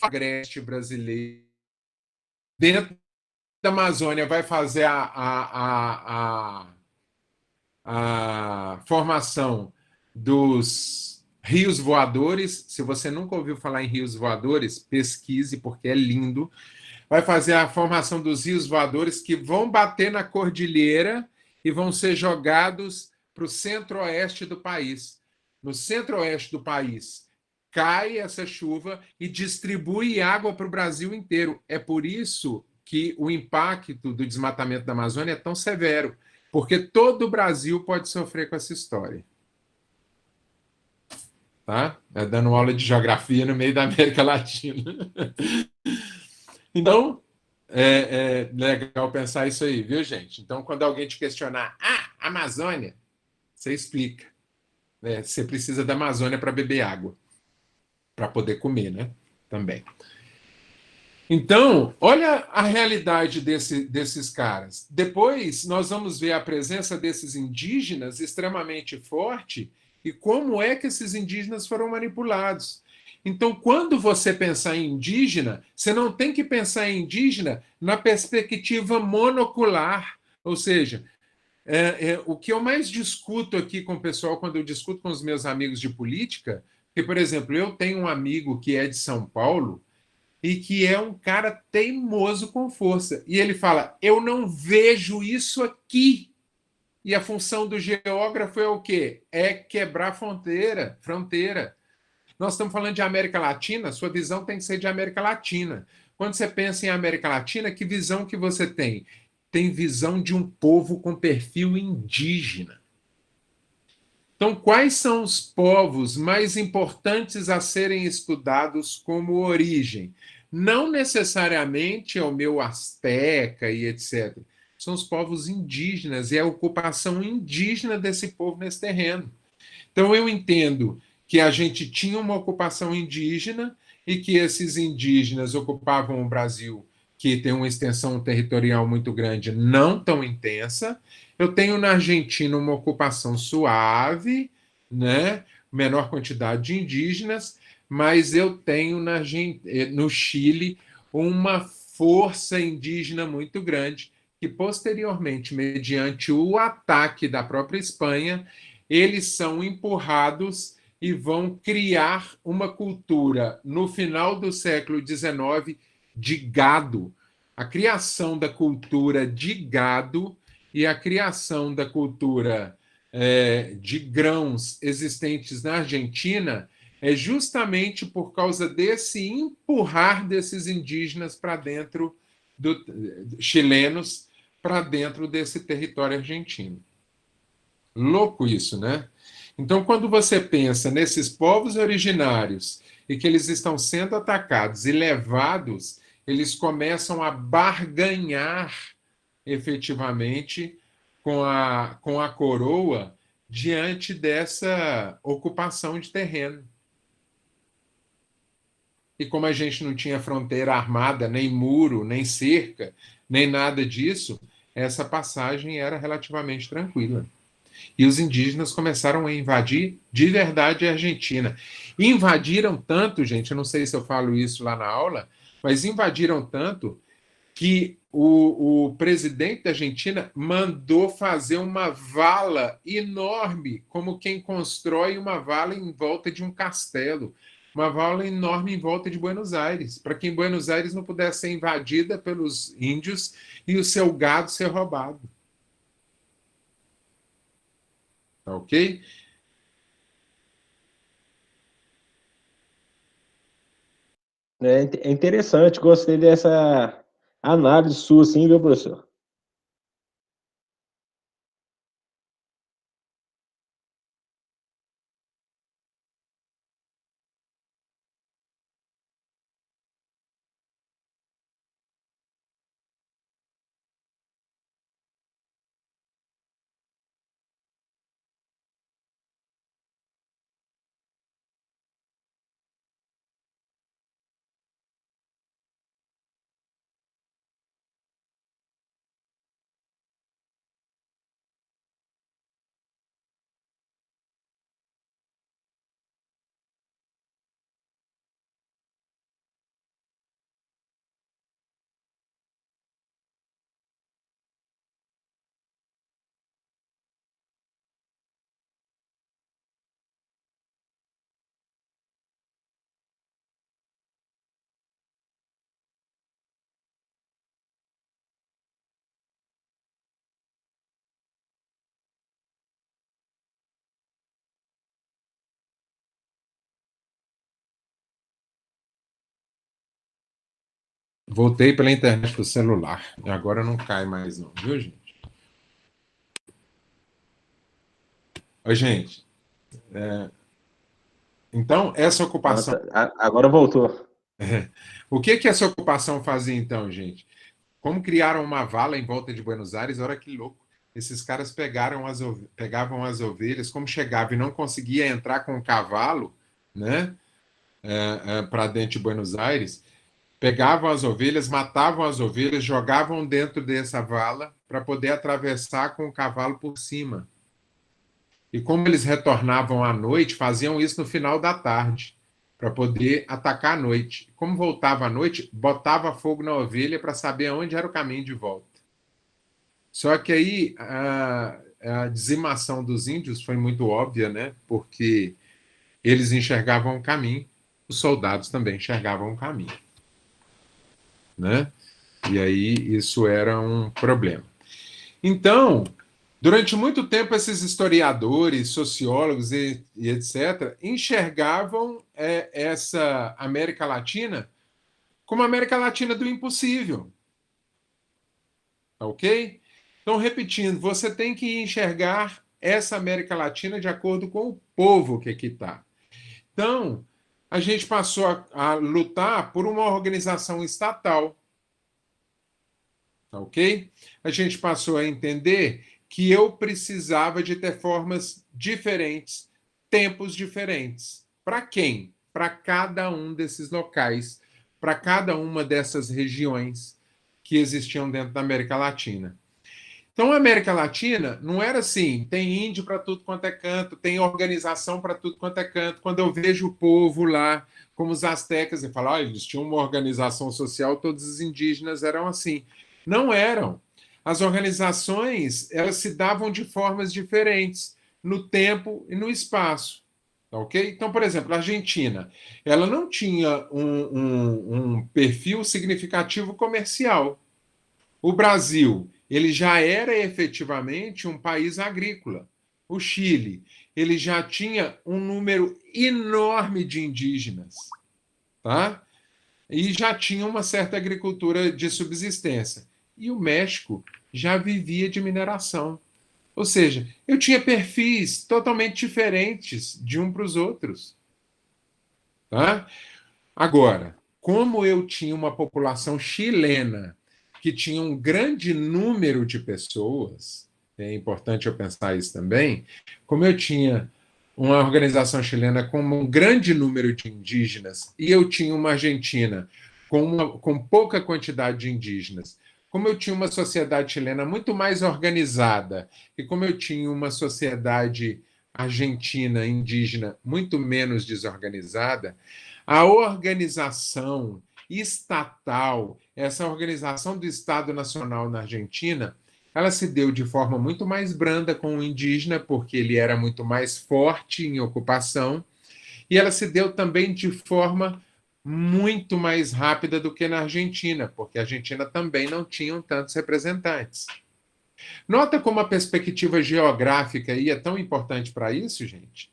agreste brasileiro, dentro da Amazônia vai fazer a formação dos rios voadores. Se você nunca ouviu falar em rios voadores, pesquise, porque é lindo. Vai fazer a formação dos rios voadores que vão bater na cordilheira e vão ser jogados para o centro-oeste do país. No centro-oeste do país cai essa chuva e distribui água para o Brasil inteiro. É por isso que o impacto do desmatamento da Amazônia é tão severo, porque todo o Brasil pode sofrer com essa história. Tá? Dando aula de geografia no meio da América Latina. Então, É legal pensar isso aí, viu, gente? Então, quando alguém te questionar, Amazônia, você explica. Né? Você precisa da Amazônia para beber água, para poder comer, né? Também. Então, olha a realidade desses caras. Depois, nós vamos ver a presença desses indígenas extremamente forte e como é que esses indígenas foram manipulados. Então, quando você pensar em indígena, você não tem que pensar em indígena na perspectiva monocular, ou seja, o que eu mais discuto aqui com o pessoal, quando eu discuto com os meus amigos de política, que, por exemplo, eu tenho um amigo que é de São Paulo, e que é um cara teimoso com força. E ele fala: eu não vejo isso aqui. E a função do geógrafo é o quê? É quebrar fronteira. Nós estamos falando de América Latina, sua visão tem que ser de América Latina. Quando você pensa em América Latina, que visão que você tem? Tem visão de um povo com perfil indígena. Então, quais são os povos mais importantes a serem estudados como origem? Não necessariamente é o meu asteca e etc. São os povos indígenas e a ocupação indígena desse povo nesse terreno. Então, eu entendo que a gente tinha uma ocupação indígena e que esses indígenas ocupavam o Brasil, que tem uma extensão territorial muito grande, não tão intensa. Eu tenho na Argentina uma ocupação suave, né? Menor quantidade de indígenas, mas eu tenho no Chile uma força indígena muito grande, que posteriormente, mediante o ataque da própria Espanha, eles são empurrados e vão criar uma cultura, no final do século XIX, de gado. A criação da cultura de gado e a criação da cultura de grãos existentes na Argentina é justamente por causa desse empurrar desses indígenas para dentro, chilenos, para dentro desse território argentino. Louco isso, né? Então, quando você pensa nesses povos originários e que eles estão sendo atacados e levados, eles começam a barganhar efetivamente com a coroa diante dessa ocupação de terreno. E como a gente não tinha fronteira armada, nem muro, nem cerca, nem nada disso, essa passagem era relativamente tranquila. E os indígenas começaram a invadir de verdade a Argentina. E invadiram tanto, gente, eu não sei se eu falo isso lá na aula, mas invadiram tanto que o presidente da Argentina mandou fazer uma vala enorme, como quem constrói uma vala em volta de um castelo. Uma vala enorme em volta de Buenos Aires, para que em Buenos Aires não pudesse ser invadida pelos índios e o seu gado ser roubado. Tá ok? É interessante, gostei dessa análise sua, sim, viu, professor? Voltei pela internet do celular. Agora não cai mais não, viu, gente? Oi, gente. Então, essa ocupação... Agora voltou. O que essa ocupação fazia, então, gente? como criaram uma vala em volta de Buenos Aires, olha que louco. Esses caras pegavam as ovelhas, como chegava e não conseguia entrar com o cavalo, né, para dentro de Buenos Aires, pegavam as ovelhas, matavam as ovelhas, jogavam dentro dessa vala para poder atravessar com o cavalo por cima. E como eles retornavam à noite, faziam isso no final da tarde, para poder atacar à noite. Como voltava à noite, botava fogo na ovelha para saber onde era o caminho de volta. Só que aí a dizimação dos índios foi muito óbvia, né? Porque eles enxergavam o caminho, os soldados também enxergavam o caminho, né? E aí isso era um problema. Então, durante muito tempo, esses historiadores, sociólogos e etc., enxergavam essa América Latina como a América Latina do impossível. Ok? Então, repetindo, você tem que enxergar essa América Latina de acordo com o povo que aqui está. Então, a gente passou a lutar por uma organização estatal. Ok? A gente passou a entender que eu precisava de ter formas diferentes, tempos diferentes. Para quem? Para cada um desses locais, para cada uma dessas regiões que existiam dentro da América Latina. Então, a América Latina não era assim, tem índio para tudo quanto é canto, tem organização para tudo quanto é canto. Quando eu vejo o povo lá, como os astecas, eu falo, eles tinham uma organização social, todos os indígenas eram assim. Não eram. As organizações, elas se davam de formas diferentes, no tempo e no espaço. Ok? Então, por exemplo, a Argentina, ela não tinha um perfil significativo comercial. O Brasil, ele já era efetivamente um país agrícola. O Chile, ele já tinha um número enorme de indígenas, tá? E já tinha uma certa agricultura de subsistência. E o México já vivia de mineração. Ou seja, eu tinha perfis totalmente diferentes de um para os outros. Tá? Agora, como eu tinha uma população chilena que tinha um grande número de pessoas, é importante eu pensar isso também, como eu tinha uma organização chilena com um grande número de indígenas e eu tinha uma Argentina com pouca quantidade de indígenas, como eu tinha uma sociedade chilena muito mais organizada e como eu tinha uma sociedade argentina indígena muito menos desorganizada, a organização estatal, essa organização do Estado Nacional na Argentina, ela se deu de forma muito mais branda com o indígena, porque ele era muito mais forte em ocupação, e ela se deu também de forma muito mais rápida do que na Argentina, porque a Argentina também não tinha tantos representantes. Nota como a perspectiva geográfica aí é tão importante para isso, gente?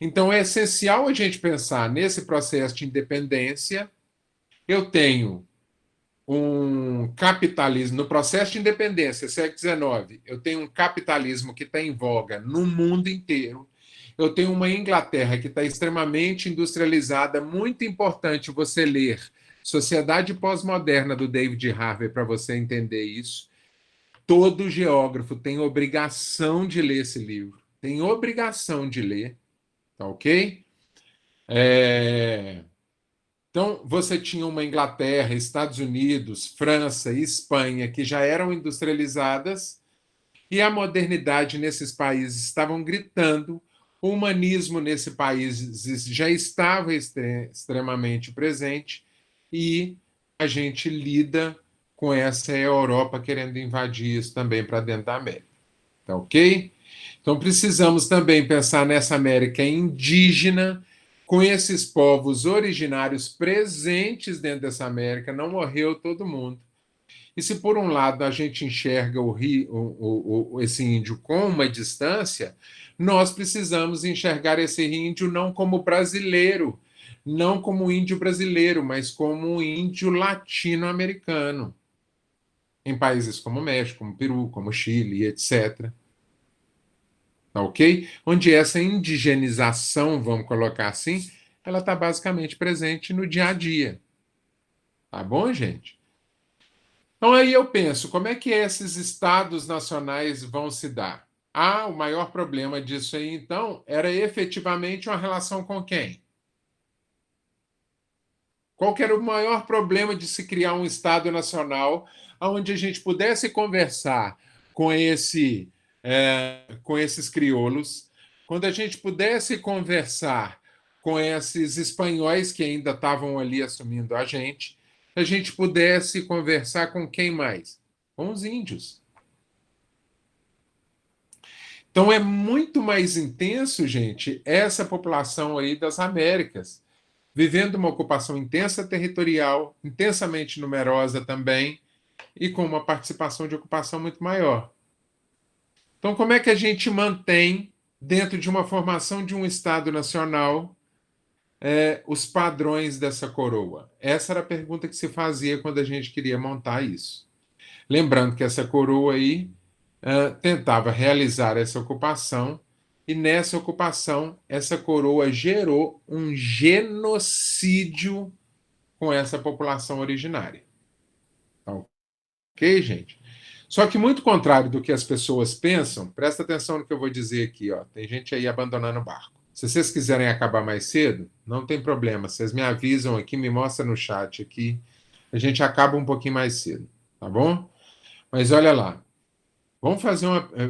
Então, é essencial a gente pensar nesse processo de independência. Eu tenho um capitalismo, no processo de independência, século XIX, eu tenho um capitalismo que está em voga no mundo inteiro. Eu tenho uma Inglaterra que está extremamente industrializada, muito importante você ler Sociedade Pós-Moderna, do David Harvey, para você entender isso. Todo geógrafo tem obrigação de ler esse livro, tem obrigação de ler, tá ok? Então, você tinha uma Inglaterra, Estados Unidos, França e Espanha que já eram industrializadas e a modernidade nesses países estavam gritando, o humanismo nesse país já estava extremamente presente e a gente lida com essa Europa querendo invadir isso também para dentro da América. Tá ok? Então, precisamos também pensar nessa América indígena, com esses povos originários presentes dentro dessa América, não morreu todo mundo. E se, por um lado, a gente enxerga esse índio com uma distância, nós precisamos enxergar esse índio não como brasileiro, não como índio brasileiro, mas como um índio latino-americano, em países como México, como Peru, como Chile, etc. Tá ok? Onde essa indigenização, vamos colocar assim, ela está basicamente presente no dia a dia. Tá bom, gente? Então, aí eu penso, como é que esses estados nacionais vão se dar? O maior problema disso aí, então, era efetivamente uma relação com quem? Qual que era o maior problema de se criar um Estado nacional onde a gente pudesse conversar com esses crioulos, quando a gente pudesse conversar com esses espanhóis que ainda estavam ali assumindo a gente pudesse conversar com quem mais? Com os índios. Então é muito mais intenso, gente, essa população aí das Américas, vivendo uma ocupação intensa territorial, intensamente numerosa também, e com uma participação de ocupação muito maior. Então, como é que a gente mantém, dentro de uma formação de um Estado nacional, os padrões dessa coroa? Essa era a pergunta que se fazia quando a gente queria montar isso. Lembrando que essa coroa aí tentava realizar essa ocupação, e nessa ocupação, essa coroa gerou um genocídio com essa população originária. Ok, gente? Só que, muito contrário do que as pessoas pensam, presta atenção no que eu vou dizer aqui, ó. Tem gente aí abandonando o barco. Se vocês quiserem acabar mais cedo, não tem problema. Vocês me avisam aqui, me mostram no chat aqui. A gente acaba um pouquinho mais cedo, tá bom? Mas olha lá. Vamos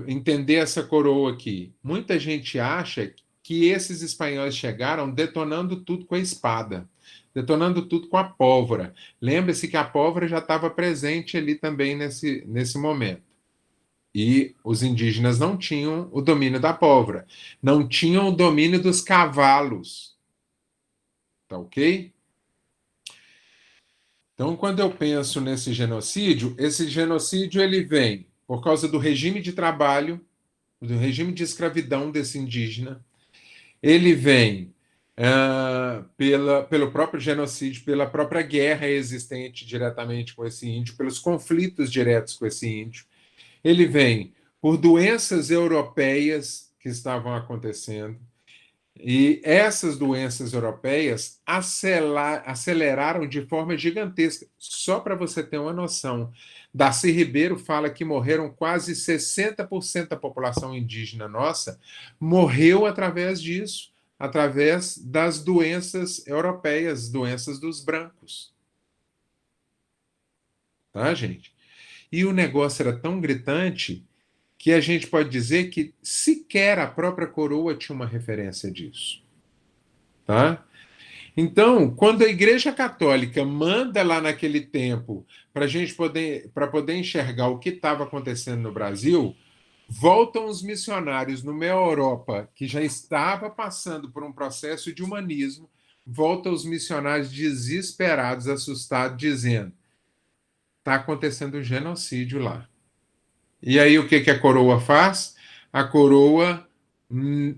entender essa coroa aqui. Muita gente acha que esses espanhóis chegaram detonando tudo com a espada, detonando tudo com a pólvora. Lembre-se que a pólvora já estava presente ali também nesse momento. E os indígenas não tinham o domínio da pólvora, não tinham o domínio dos cavalos. Tá ok? Então, quando eu penso nesse genocídio, esse genocídio ele vem por causa do regime de trabalho, do regime de escravidão desse indígena. Ele vem pelo próprio genocídio, pela própria guerra existente diretamente com esse índio, pelos conflitos diretos com esse índio. Ele vem por doenças europeias que estavam acontecendo. E essas doenças europeias aceleraram de forma gigantesca. Só para você ter uma noção, Darcy Ribeiro fala que morreram quase 60% da população indígena nossa, morreu através disso, através das doenças europeias, doenças dos brancos. Tá, gente? E o negócio era tão gritante que a gente pode dizer que sequer a própria coroa tinha uma referência disso. Tá? Então, quando a Igreja Católica manda lá naquele tempo para poder enxergar o que estava acontecendo no Brasil, voltam os missionários numa Europa que já estava passando por um processo de humanismo, voltam os missionários desesperados, assustados, dizendo: está acontecendo um genocídio lá. E aí o que a coroa faz? A coroa,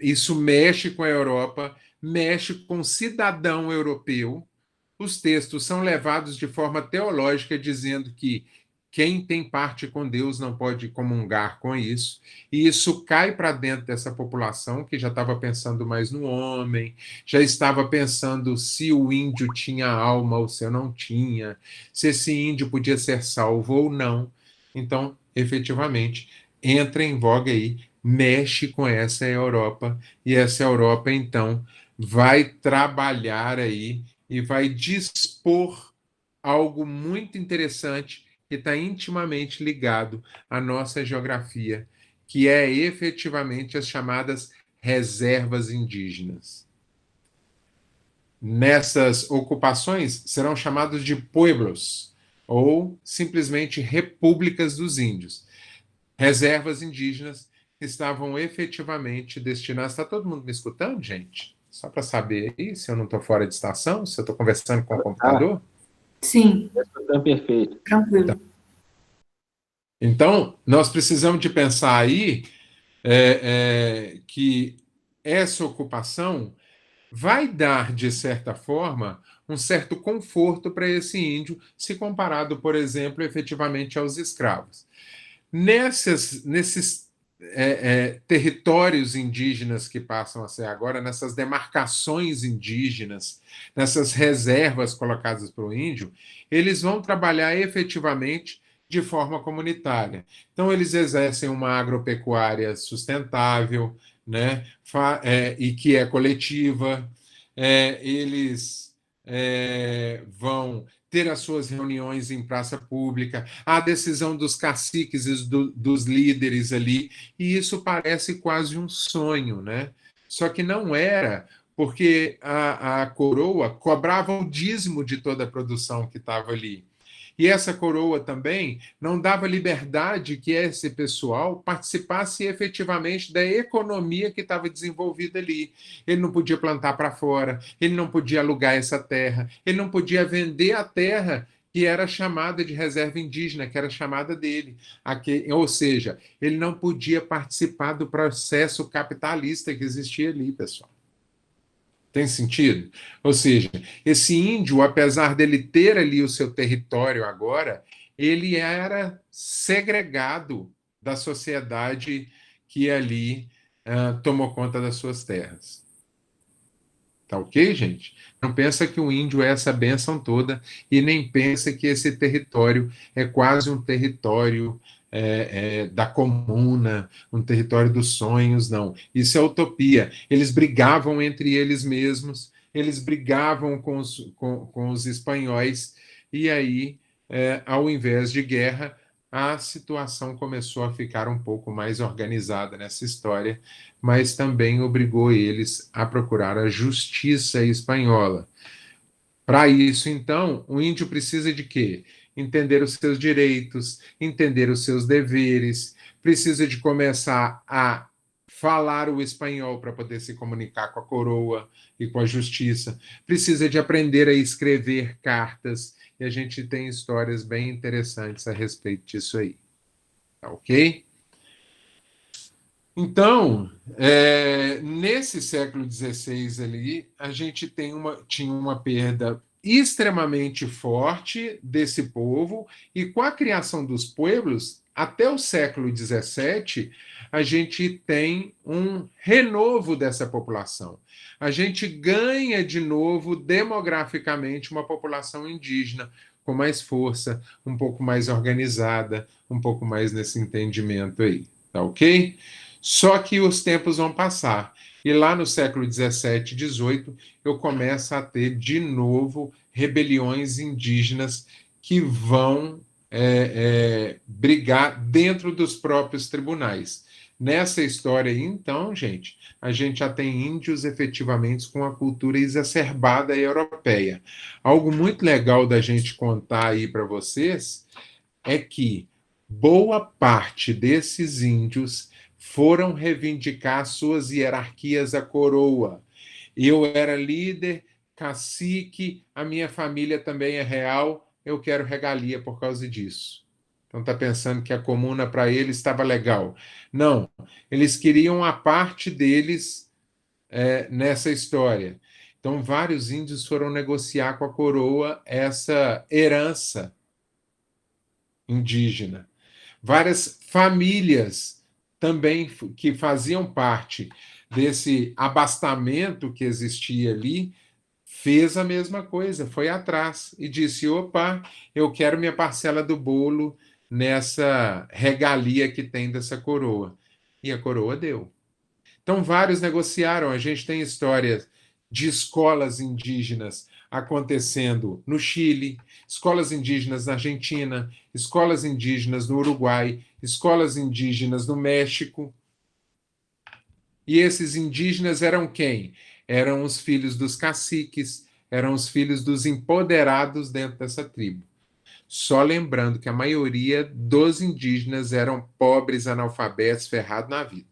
isso mexe com a Europa, mexe com o cidadão europeu. Os textos são levados de forma teológica, dizendo que quem tem parte com Deus não pode comungar com isso. E isso cai para dentro dessa população que já estava pensando mais no homem, já estava pensando se o índio tinha alma ou se não tinha, se esse índio podia ser salvo ou não. Então, efetivamente, entra em voga aí, mexe com essa Europa, e essa Europa, então, vai trabalhar aí e vai dispor algo muito interessante que está intimamente ligado à nossa geografia, que é efetivamente as chamadas reservas indígenas. Nessas ocupações serão chamados de pueblos, ou simplesmente repúblicas dos índios. Reservas indígenas que estavam efetivamente destinadas... Está todo mundo me escutando, gente? Só para saber aí se eu não estou fora de estação, se eu estou conversando com o computador. Sim. Está perfeito. Tranquilo. Então, nós precisamos de pensar aí que essa ocupação vai dar, de certa forma, um certo conforto para esse índio, se comparado, por exemplo, efetivamente aos escravos. Nesses territórios indígenas que passam a ser agora, nessas demarcações indígenas, nessas reservas colocadas para o índio, eles vão trabalhar efetivamente de forma comunitária. Então, eles exercem uma agropecuária sustentável, né, e que é coletiva. Eles vão ter as suas reuniões em praça pública, a decisão dos caciques e dos líderes ali, e isso parece quase um sonho, né? Só que não era, porque a coroa cobrava o dízimo de toda a produção que estava ali. E essa coroa também não dava liberdade que esse pessoal participasse efetivamente da economia que estava desenvolvida ali. Ele não podia plantar para fora, ele não podia alugar essa terra, ele não podia vender a terra que era chamada de reserva indígena, que era chamada dele. Ou seja, ele não podia participar do processo capitalista que existia ali, pessoal. Tem sentido? Ou seja, esse índio, apesar dele ter ali o seu território agora, ele era segregado da sociedade que ali tomou conta das suas terras. Tá ok, gente? Não pensa que o índio é essa bênção toda e nem pensa que esse território é quase um território da comuna, um território dos sonhos, não. Isso é utopia. Eles brigavam entre eles mesmos, eles brigavam com os espanhóis, e aí, ao invés de guerra, a situação começou a ficar um pouco mais organizada nessa história, mas também obrigou eles a procurar a justiça espanhola. Para isso, então, o índio precisa de quê? Entender os seus direitos, entender os seus deveres, precisa de começar a falar o espanhol para poder se comunicar com a coroa e com a justiça, precisa de aprender a escrever cartas, e a gente tem histórias bem interessantes a respeito disso aí. Tá ok? Então, nesse século XVI ali, a gente tinha uma perda extremamente forte desse povo, e com a criação dos pueblos, até o século XVII, a gente tem um renovo dessa população. A gente ganha de novo, demograficamente, uma população indígena com mais força, um pouco mais organizada, um pouco mais nesse entendimento aí. Tá ok? Só que os tempos vão passar. E lá no século XVII, XVIII, eu começo a ter de novo rebeliões indígenas que vão brigar dentro dos próprios tribunais. Nessa história aí, então, gente, a gente já tem índios efetivamente com a cultura exacerbada europeia. Algo muito legal da gente contar aí para vocês é que boa parte desses índios foram reivindicar suas hierarquias à coroa. Eu era líder, cacique, a minha família também é real, eu quero regalia por causa disso. Então está pensando que a comuna para eles estava legal. Não, eles queriam a parte deles nessa história. Então vários índios foram negociar com a coroa essa herança indígena. Várias famílias também que faziam parte desse abastamento que existia ali, fez a mesma coisa, foi atrás e disse, opa, eu quero minha parcela do bolo nessa regalia que tem dessa coroa. E a coroa deu. Então, vários negociaram. A gente tem histórias de escolas indígenas acontecendo no Chile, escolas indígenas na Argentina, escolas indígenas no Uruguai, escolas indígenas no México. E esses indígenas eram quem? Eram os filhos dos caciques, eram os filhos dos empoderados dentro dessa tribo. Só lembrando que a maioria dos indígenas eram pobres, analfabetos, ferrados na vida.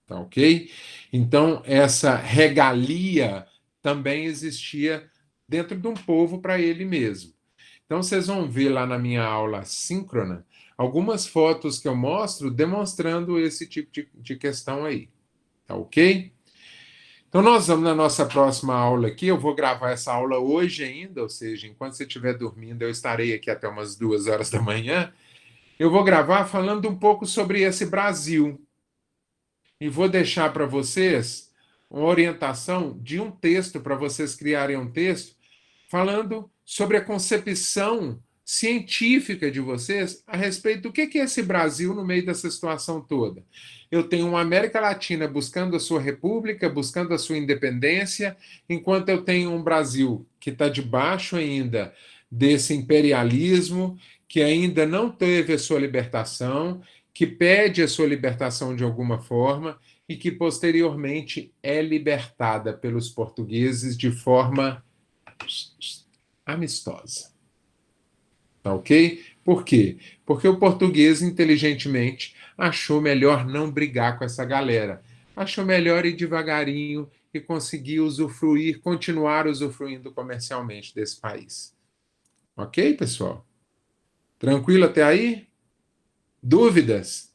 Tá ok? Então, essa regalia também existia dentro de um povo para ele mesmo. Então, vocês vão ver lá na minha aula síncrona algumas fotos que eu mostro demonstrando esse tipo de questão aí. Tá ok? Então, nós vamos na nossa próxima aula aqui. Eu vou gravar essa aula hoje ainda, ou seja, enquanto você estiver dormindo, eu estarei aqui até umas 2 horas da manhã. Eu vou gravar falando um pouco sobre esse Brasil. E vou deixar para vocês uma orientação de um texto, para vocês criarem um texto, falando sobre a concepção científica de vocês a respeito do que é esse Brasil no meio dessa situação toda. Eu tenho uma América Latina buscando a sua república, buscando a sua independência, enquanto eu tenho um Brasil que está debaixo ainda desse imperialismo, que ainda não teve a sua libertação, que pede a sua libertação de alguma forma e que posteriormente é libertada pelos portugueses de forma amistosa. Tá ok? Por quê? Porque o português, inteligentemente, achou melhor não brigar com essa galera. Achou melhor ir devagarinho e conseguir usufruir, continuar usufruindo comercialmente desse país. Ok, pessoal? Tranquilo até aí? Dúvidas?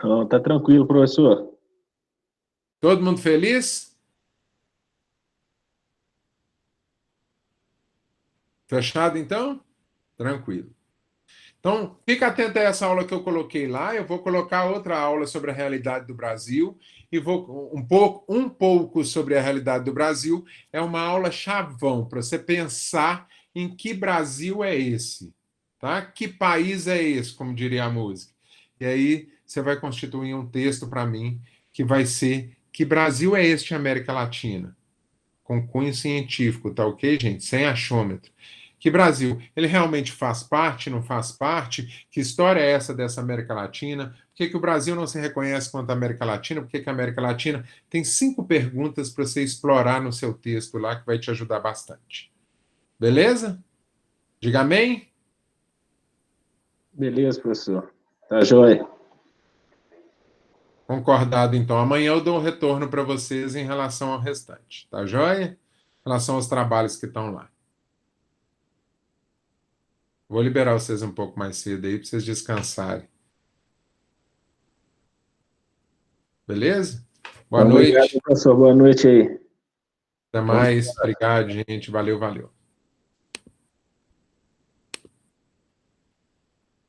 Não, tá tranquilo, professor. Todo mundo feliz? Fechado, então? Tranquilo. Então, fica atento a essa aula que eu coloquei lá. Eu vou colocar outra aula sobre a realidade do Brasil e vou um pouco sobre a realidade do Brasil. É uma aula chavão para você pensar em que Brasil é esse, tá? Que país é esse, como diria a música. E aí você vai constituir um texto para mim que vai ser que Brasil é este América Latina, com cunho científico, tá ok, gente? Sem achômetro. Que Brasil, ele realmente faz parte, não faz parte? Que história é essa dessa América Latina? Por que o Brasil não se reconhece quanto América Latina? Por que a América Latina? Tem 5 perguntas para você explorar no seu texto lá, que vai te ajudar bastante. Beleza? Diga amém? Beleza, professor. Tá joia. Concordado, então. Amanhã eu dou um retorno para vocês em relação ao restante. Tá joia? Em relação aos trabalhos que estão lá. Vou liberar vocês um pouco mais cedo aí para vocês descansarem. Beleza? Boa Obrigado, noite. professor. Boa noite aí. Até mais. Obrigado, gente. Valeu, valeu.